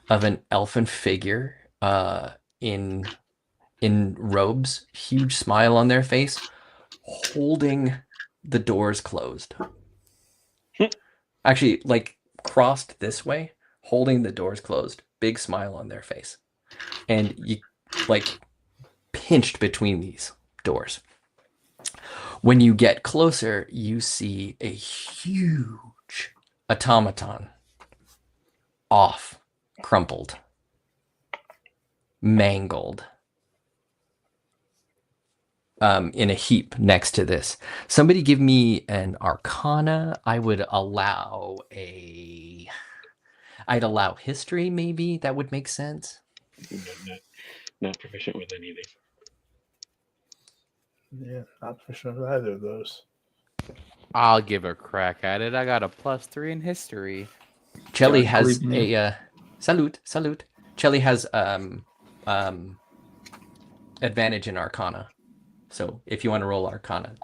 of an elfin figure in robes, huge smile on their face, holding the doors closed. Actually, crossed this way, holding the doors closed. Big smile on their face. And you pinched between these doors. When you get closer, you see a huge automaton, crumpled mangled in a heap next to this. Somebody give me an Arcana. I'd allow history, maybe. That would make sense. Not proficient with any of these. Yeah, not proficient with either of those. I'll give a crack at it. I got a +3 in history. Chelly has a salute. Chelly has advantage in Arcana. So if you want to roll Arcana.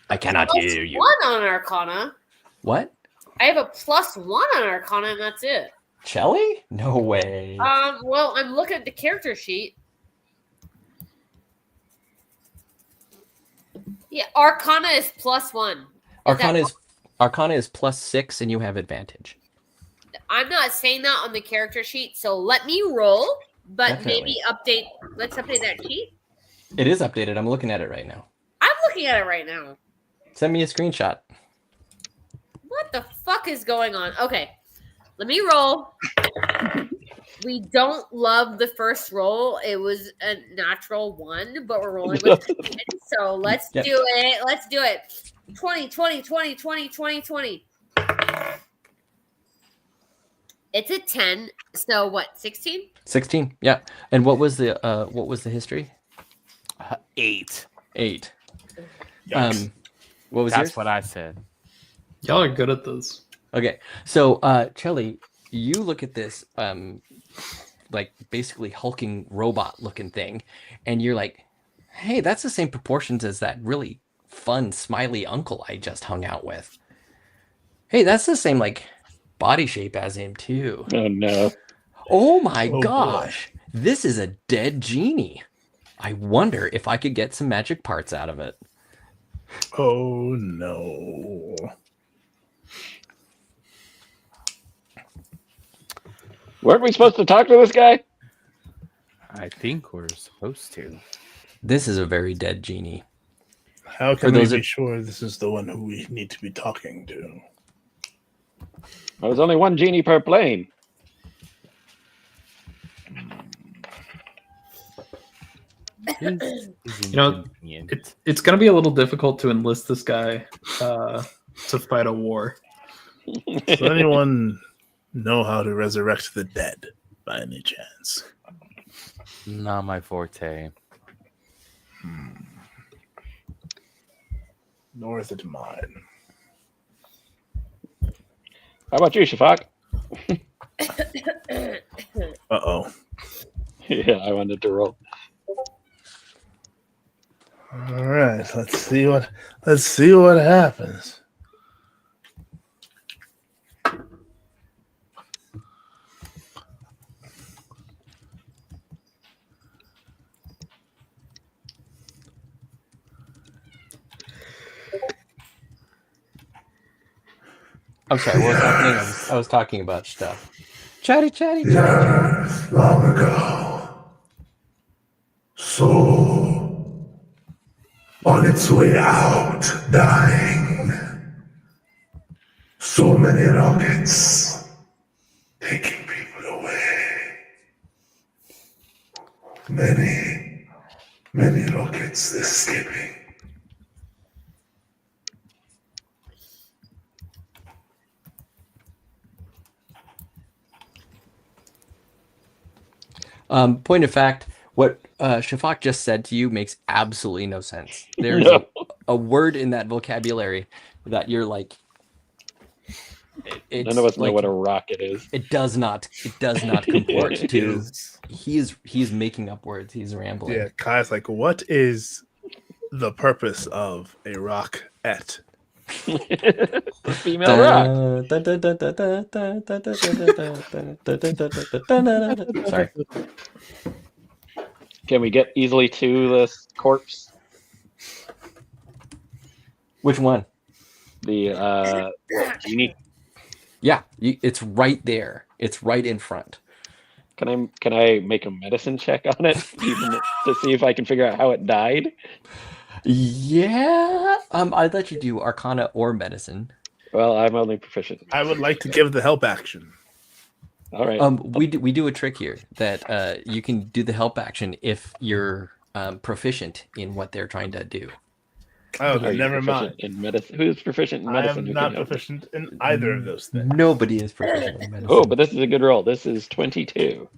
I cannot hear you. +1 on Arcana. What? I have a +1 on Arcana, and that's it. Chelly? No way. Well, I'm looking at the character sheet. Yeah, Arcana is +1. Arcana is +6, and you have advantage. I'm not saying that on the character sheet, so let me roll. But Definitely. maybe let's update that sheet. It is updated. I'm looking at it right now. I'm looking at it right now. Send me a screenshot. What the fuck is going on? Okay, let me roll. We don't love the first roll. It was a natural 1, but we're rolling with it. So let's do it. Let's do it. 20, 20, 20, 20, 20, 20. It's a 10. So what, 16? 16. Yeah. And what was the history? 8. 8. Yikes. What was That's yours? what I said. Y'all are good at this. Okay. So Chelly, you look at this like basically hulking robot looking thing, and you're like, hey, that's the same proportions as that really fun smiley uncle I just hung out with. Hey, that's the same like body shape as him too. Oh no. Oh my Oh, gosh. This is a dead genie. I wonder if I could get some magic parts out of it. Oh no. Weren't we supposed to talk to this guy? I think we're supposed to. This is a very dead genie. How can we be sure this is the one who we need to be talking to? There's only one genie per plane. It's going to be a little difficult to enlist this guy to fight a war. Does anyone know how to resurrect the dead by any chance? Not my forte. Nor is it mine. How about you, Shafak? Uh-oh. Yeah, I wanted to roll. All right, let's see what happens. I'm sorry, what was happening? I was talking about stuff. Chatty. Yes, long ago. So, on its way out, dying. So many rockets taking people away. Many rockets escaping. Point of fact, what Shafak just said to you makes absolutely no sense. There's a word in that vocabulary that you're like. None of us know what a rocket is. It does not comport to. He's making up words. He's rambling. Yeah, Kai's like, what is the purpose of a rocket? Female rock. Sorry. Can we get easily to this corpse? Which one? The genie. Yeah, it's right there. It's right in front. Can I make a medicine check on it to see if I can figure out how it died? Yeah. I'd let you do Arcana or Medicine. Well, I'm only proficient. I would like to give the help action. All right. We do a trick here that you can do the help action if you're proficient in what they're trying to do. Oh, then never mind. In medicine? Who's proficient in medicine? I am not proficient in either of those things. Nobody is proficient in medicine. Oh, but this is a good roll. This is 22.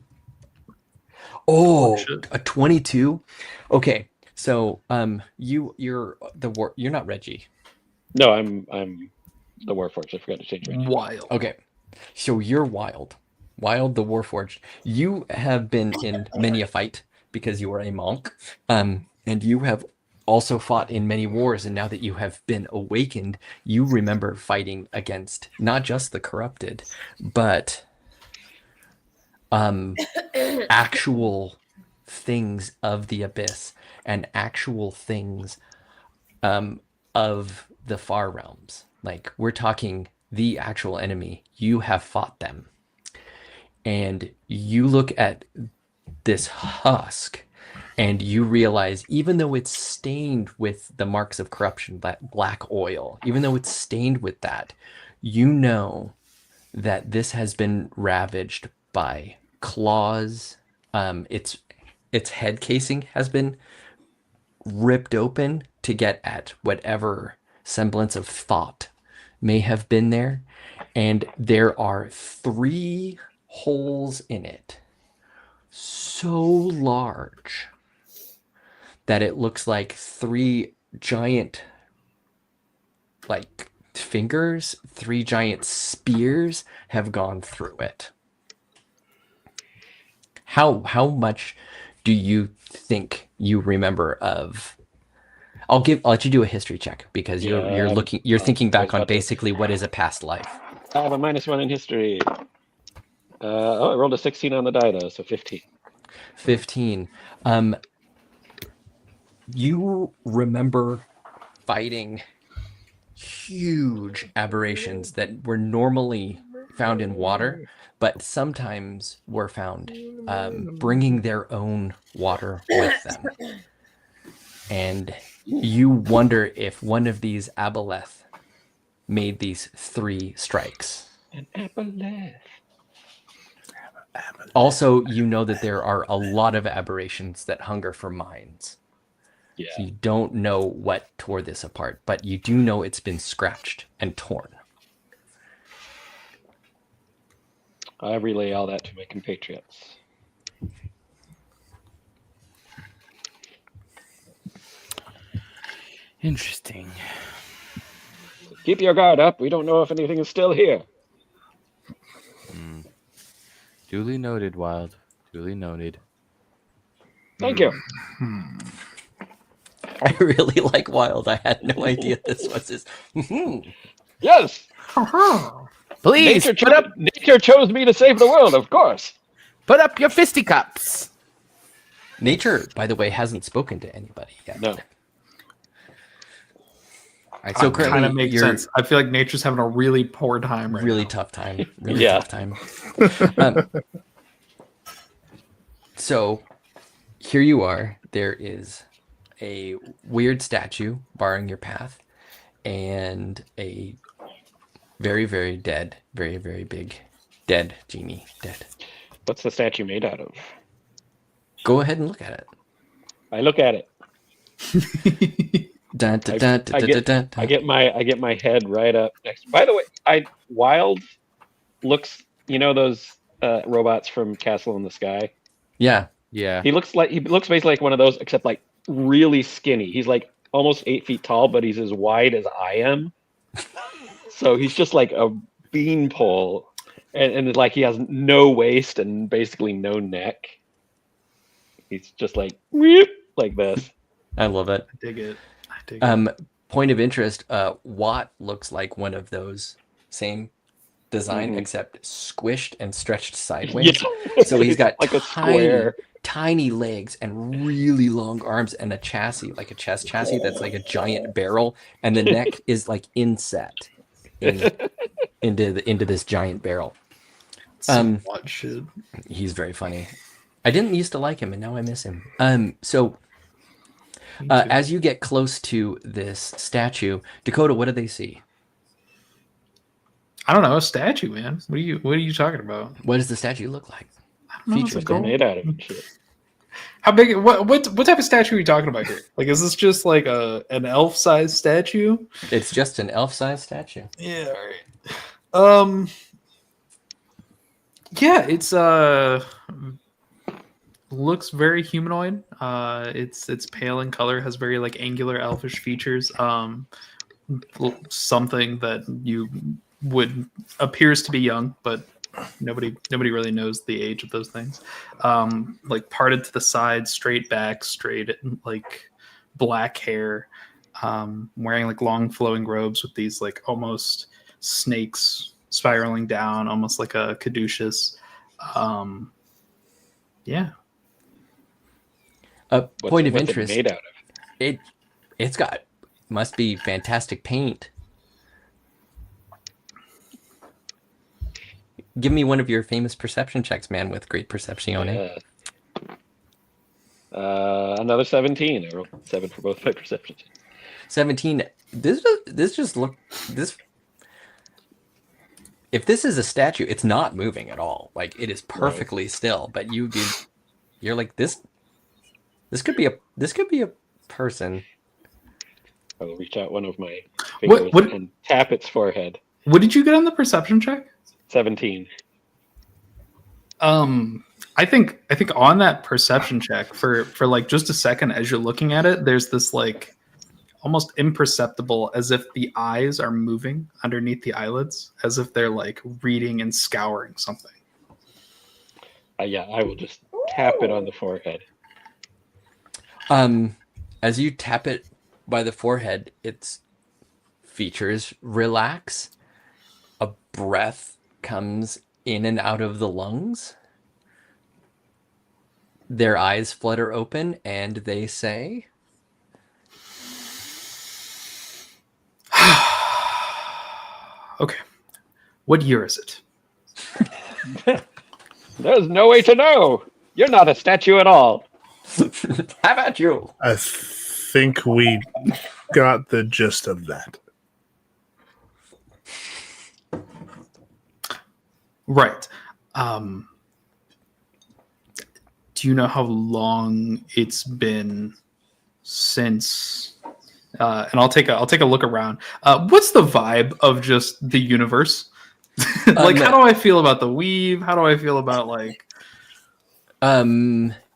Oh, a 22. Okay, so you're not Reggie. No, I'm the Warforged. I forgot to change my name. Wild. Okay, so you're Wild the Warforged. You have been in many a fight because you are a monk, and you have also fought in many wars, and now that you have been awakened, you remember fighting against not just the corrupted, but actual things of the abyss and actual things of the far realms. Like, we're talking the actual enemy. You have fought them. And you look at this husk and you realize, even though it's stained with the marks of corruption, that black oil, even though it's stained with that, you know that this has been ravaged by claws. Its head casing has been ripped open to get at whatever semblance of thought may have been there. And there are 3 holes in it, so large that it looks like 3 giant, like, fingers, 3 giant spears have gone through it. How much do you think you remember of? I'll let you do a history check because you're thinking back on basically what is a past life. I have a -1 in history. I rolled a 16 on the die though, so 15. 15. You remember fighting huge aberrations that were normally found in water, but sometimes were found bringing their own water with them. And you wonder if one of these aboleth made these 3 strikes. An aboleth. Also, you know that there are a lot of aberrations that hunger for mines. Yeah. So you don't know what tore this apart, but you do know it's been scratched and torn. I relay all that to my compatriots. Interesting. Keep your guard up. We don't know if anything is still here. Duly noted, Wild. Duly noted. Thank you. I really like Wild. I had no idea this was his. Yes. Please, nature chose me to save the world, of course. Put up your fisticuffs. Nature, by the way, hasn't spoken to anybody yet. No. Right, so kind of makes sense. I feel like nature's having a really poor time right now. Tough time. Really tough time. So here you are. There is a weird statue barring your path and a very, very dead, very, very big dead genie. Dead. What's the statue made out of? Go ahead and look at it. I look at it. I get my head right up next. By the way, Wild looks, you know those robots from Castle in the Sky? Yeah. He looks basically like one of those, except like really skinny. He's like almost 8 feet tall, but he's as wide as I am. So he's just like a beanpole, and like he has no waist and basically no neck. He's just like this. I love it. I dig it. Point of interest, Watt looks like one of those same design, except squished and stretched sideways. Yeah. So he's got like a square, tiny legs and really long arms and a chassis, like a chest chassis that's like a giant barrel, and the neck is like inset into this giant barrel. What shit? He's very funny. I didn't used to like him, and now I miss him. So as you get close to this statue, Dakota, what do they see? I don't know, a statue, man. What are you talking about? What does the statue look like? I don't know. Features it's made out of shit. How big? What type of statue are you talking about here? Like, is this just like an elf-sized statue? It's just an elf-sized statue. Yeah. All right. Yeah, it's looks very humanoid. It's pale in color, has very like angular elfish features. Something that you would appears to be young, but nobody really knows the age of those things. Like parted to the side, straight back, straight like black hair, wearing like long flowing robes with these like almost snakes spiraling down, almost like a caduceus. Yeah. A point of interest. What's it made out of? It's got must be fantastic paint. Give me one of your famous perception checks, man, with great perception. Another 17. I rolled 7 for both my perceptions. 17. This just look this. If this is a statue, it's not moving at all. Like it is perfectly still. But you're like this. This could be a person. I will reach out one of my fingers and tap its forehead. What did you get on the perception check? 17. I think on that perception check for like just a second as you're looking at it, there's this like almost imperceptible, as if the eyes are moving underneath the eyelids, as if they're like reading and scouring something. Yeah, I will just tap it on the forehead. As you tap it by the forehead, its features relax. A breath comes in and out of the lungs. Their eyes flutter open and they say, okay. What year is it? There's no way to know. You're not a statue at all. How about you? I think we got the gist of that. Right. Do you know how long it's been since? And I'll take a look around. What's the vibe of just the universe? Like, how do I feel about the weave? How do I feel about like?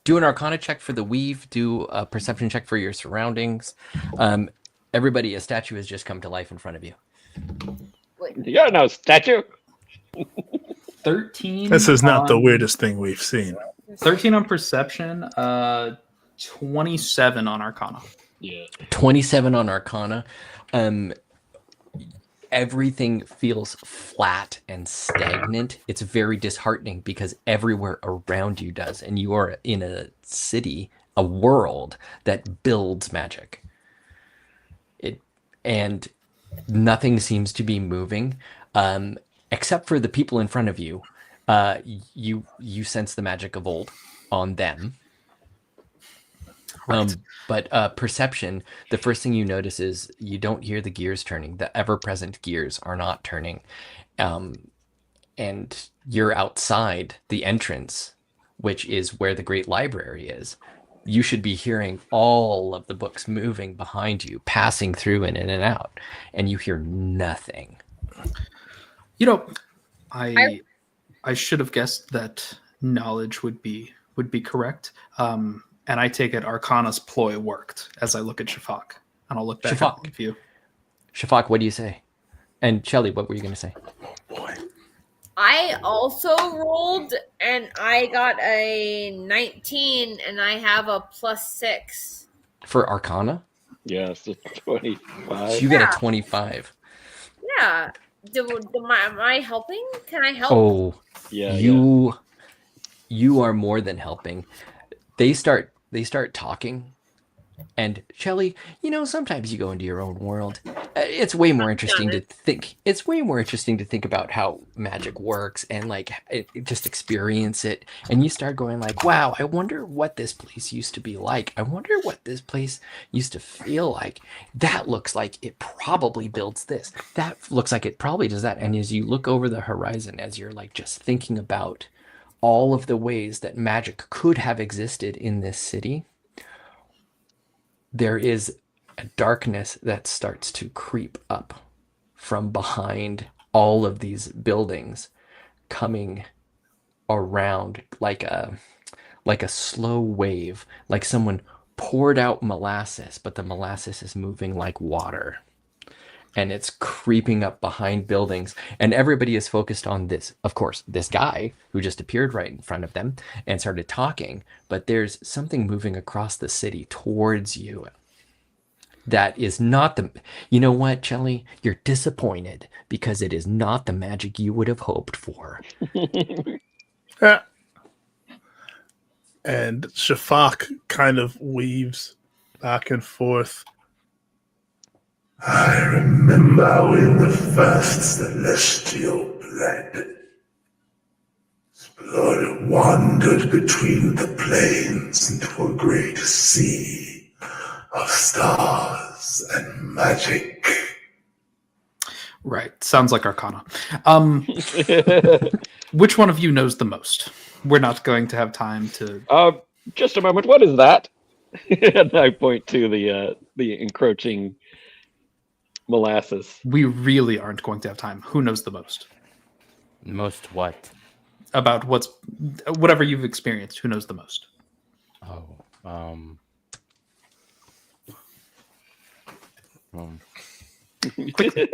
Do an Arcana check for the weave. Do a perception check for your surroundings. Everybody, a statue has just come to life in front of you. You're no statue. 13. This is not the weirdest thing we've seen. 13 on perception. 27 on Arcana. Yeah. 27 on Arcana. Everything feels flat and stagnant. It's very disheartening because everywhere around you does, and you are in a city, a world that builds magic. And nothing seems to be moving, except for the people in front of you. You sense the magic of old on them. Right. But perception, the first thing you notice is you don't hear the gears turning. The ever-present gears are not turning. And you're outside the entrance, which is where the great library is. You should be hearing all of the books moving behind you, passing through and in and out, and you hear nothing. You know, I should have guessed that knowledge would be correct. And I take it Arcana's ploy worked as I look at Shafak. And I'll look back at you. Shafak, what do you say? And Shelly, what were you going to say? Oh, boy. I also rolled, and I got a 19, and I have a +6. For Arcana? Yeah, it's a 25. So you get a 25. Yeah. Am I helping? Can I help? Oh, yeah. You are more than helping. They start talking, And Shelley, sometimes you go into your own world. It's way more interesting to think. It's way more interesting to think about how magic works and like just experience it. And you start going like, wow, I wonder what this place used to be like. I wonder what this place used to feel like. That looks like it probably builds this. That looks like it probably does that. And as you look over the horizon, as you're like just thinking about all of the ways that magic could have existed in this city, there is a darkness that starts to creep up from behind all of these buildings, coming around like a slow wave, like someone poured out molasses, but the molasses is moving like water. And it's creeping up behind buildings, and everybody is focused on this. Of course, this guy who just appeared right in front of them and started talking, but there's something moving across the city towards you. That is not the... You know what, Shelley? You're disappointed because it is not the magic you would have hoped for. And Shafak kind of weaves back and forth. I remember when the first celestial bled. Blood wandered between the planes into a great sea of stars and magic. Right. Sounds like Arcana. Which one of you knows the most? We're not going to have time to... Just a moment. What is that? And I point to the encroaching molasses. We really aren't going to have time. Who knows the most? Most what? About whatever you've experienced. Who knows the most? Quickly.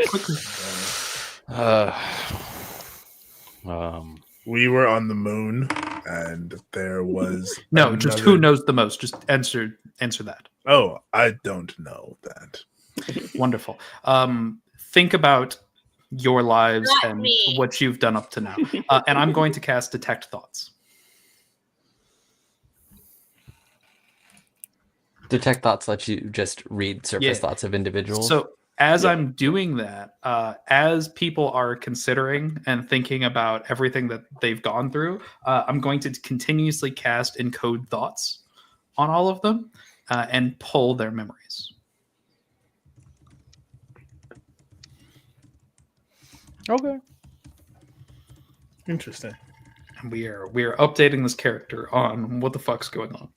We were on the moon, and there was just who knows the most. Just answer that. Oh, I don't know that. Wonderful. Think about your lives Not and me. what you've done up to now. And I'm going to cast Detect Thoughts. Detect Thoughts lets you just read surface thoughts of individuals. So as I'm doing that, as people are considering and thinking about everything that they've gone through, I'm going to continuously cast Encode Thoughts on all of them and pull their memories. Okay. Interesting. And we are updating this character on what the fuck's going on.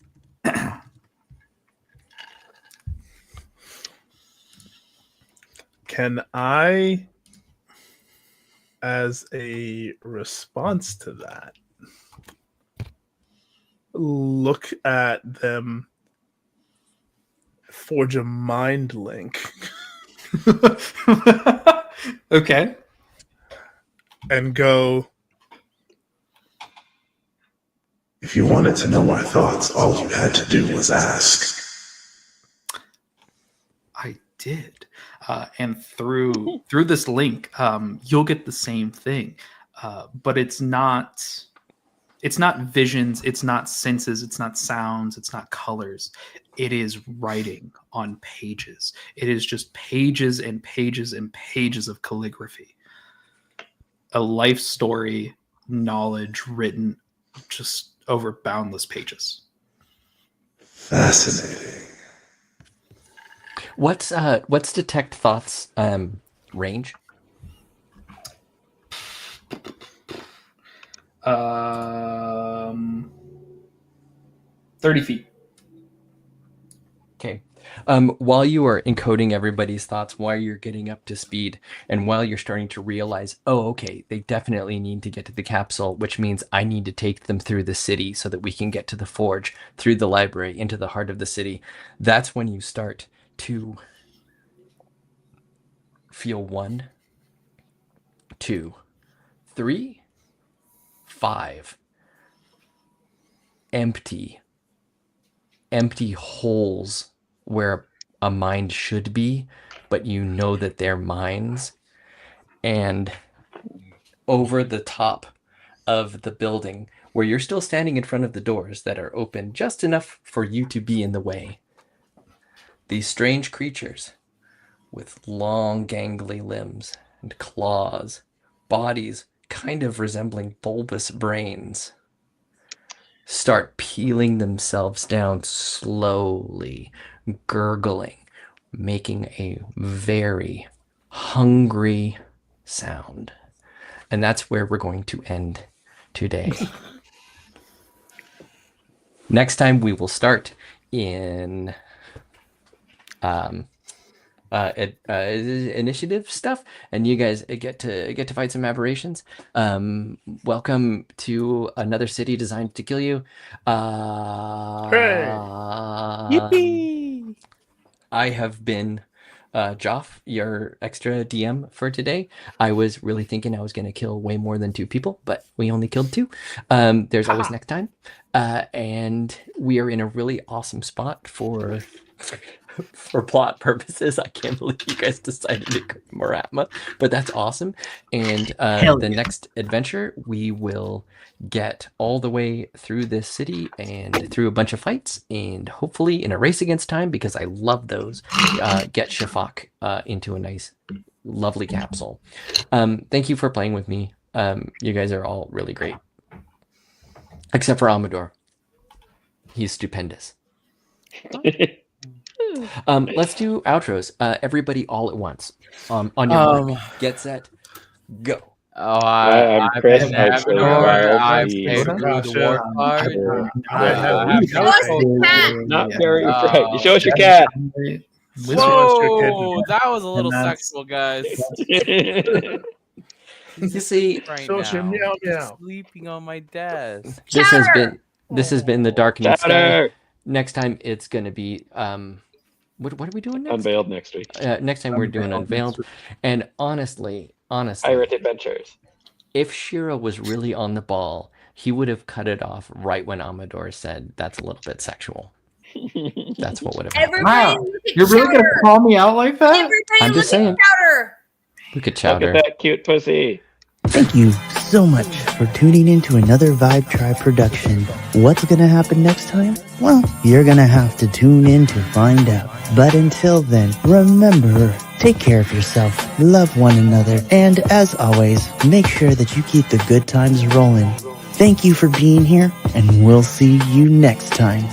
Can I, as a response to that, look at them, forge a mind link? Okay. And go, if you wanted to know my thoughts, all you had to do was ask. I did. And through this link, you'll get the same thing. But it's not visions, it's not senses, it's not sounds, it's not colors. It is writing on pages. It is just pages and pages and pages of calligraphy. A life story, knowledge written just over boundless pages. Fascinating. What's Detect Thoughts range? 30 feet. Okay. While you are encoding everybody's thoughts, while you're getting up to speed, and while you're starting to realize, oh, okay, they definitely need to get to the capsule, which means I need to take them through the city so that we can get to the forge, through the library, into the heart of the city. That's when you start to feel 1, 2, 3, 5 empty holes where a mind should be, but you know that they're minds. And over the top of the building, where you're still standing in front of the doors that are open just enough for you to be in the way, These strange creatures with long, gangly limbs and claws, bodies kind of resembling bulbous brains, start peeling themselves down slowly, gurgling, making a very hungry sound. And that's where we're going to end today. Next time we will start in initiative stuff, and you guys get to fight some aberrations. Welcome to another city designed to kill you. Yippee! I have been Joff, your extra DM for today. I was really thinking I was going to kill way more than 2 people, but we only killed 2. There's always next time. And we are in a really awesome spot for plot purposes. I can't believe you guys decided to go to Maratma, but that's awesome. And the next adventure, we will get all the way through this city and through a bunch of fights, and hopefully in a race against time, because I love those, get Shafak into a nice, lovely capsule. Thank you for playing with me. You guys are all really great. Except for Amador. He's stupendous. Let's do outros. Everybody all at once. On your mark, get set, go. Oh, I'm Chris. I played through the war card. Not very right. You show us your cat. Whoa, that was a little sexual, guys. You see, right Social now, meow meow. sleeping on my desk. this has been the Darkening Sky. Next time it's gonna be what are we doing next? Unveiled next week. Next time we're doing Unveiled. And honestly, Pirate Adventures. if Shiro was really on the ball, he would have cut it off right when Amador said that's a little bit sexual. That's what would have happened. Wow, you're really gonna call me out like that? Everybody I'm just saying. Chowder. Look at Look Chowder. at that cute pussy. Thank you so much for tuning in to another Vibe Tribe production. What's gonna happen next time? Well, you're gonna have to tune in to find out. But until then, remember, take care of yourself, love one another, and as always, make sure that you keep the good times rolling. Thank you for being here, and we'll see you next time.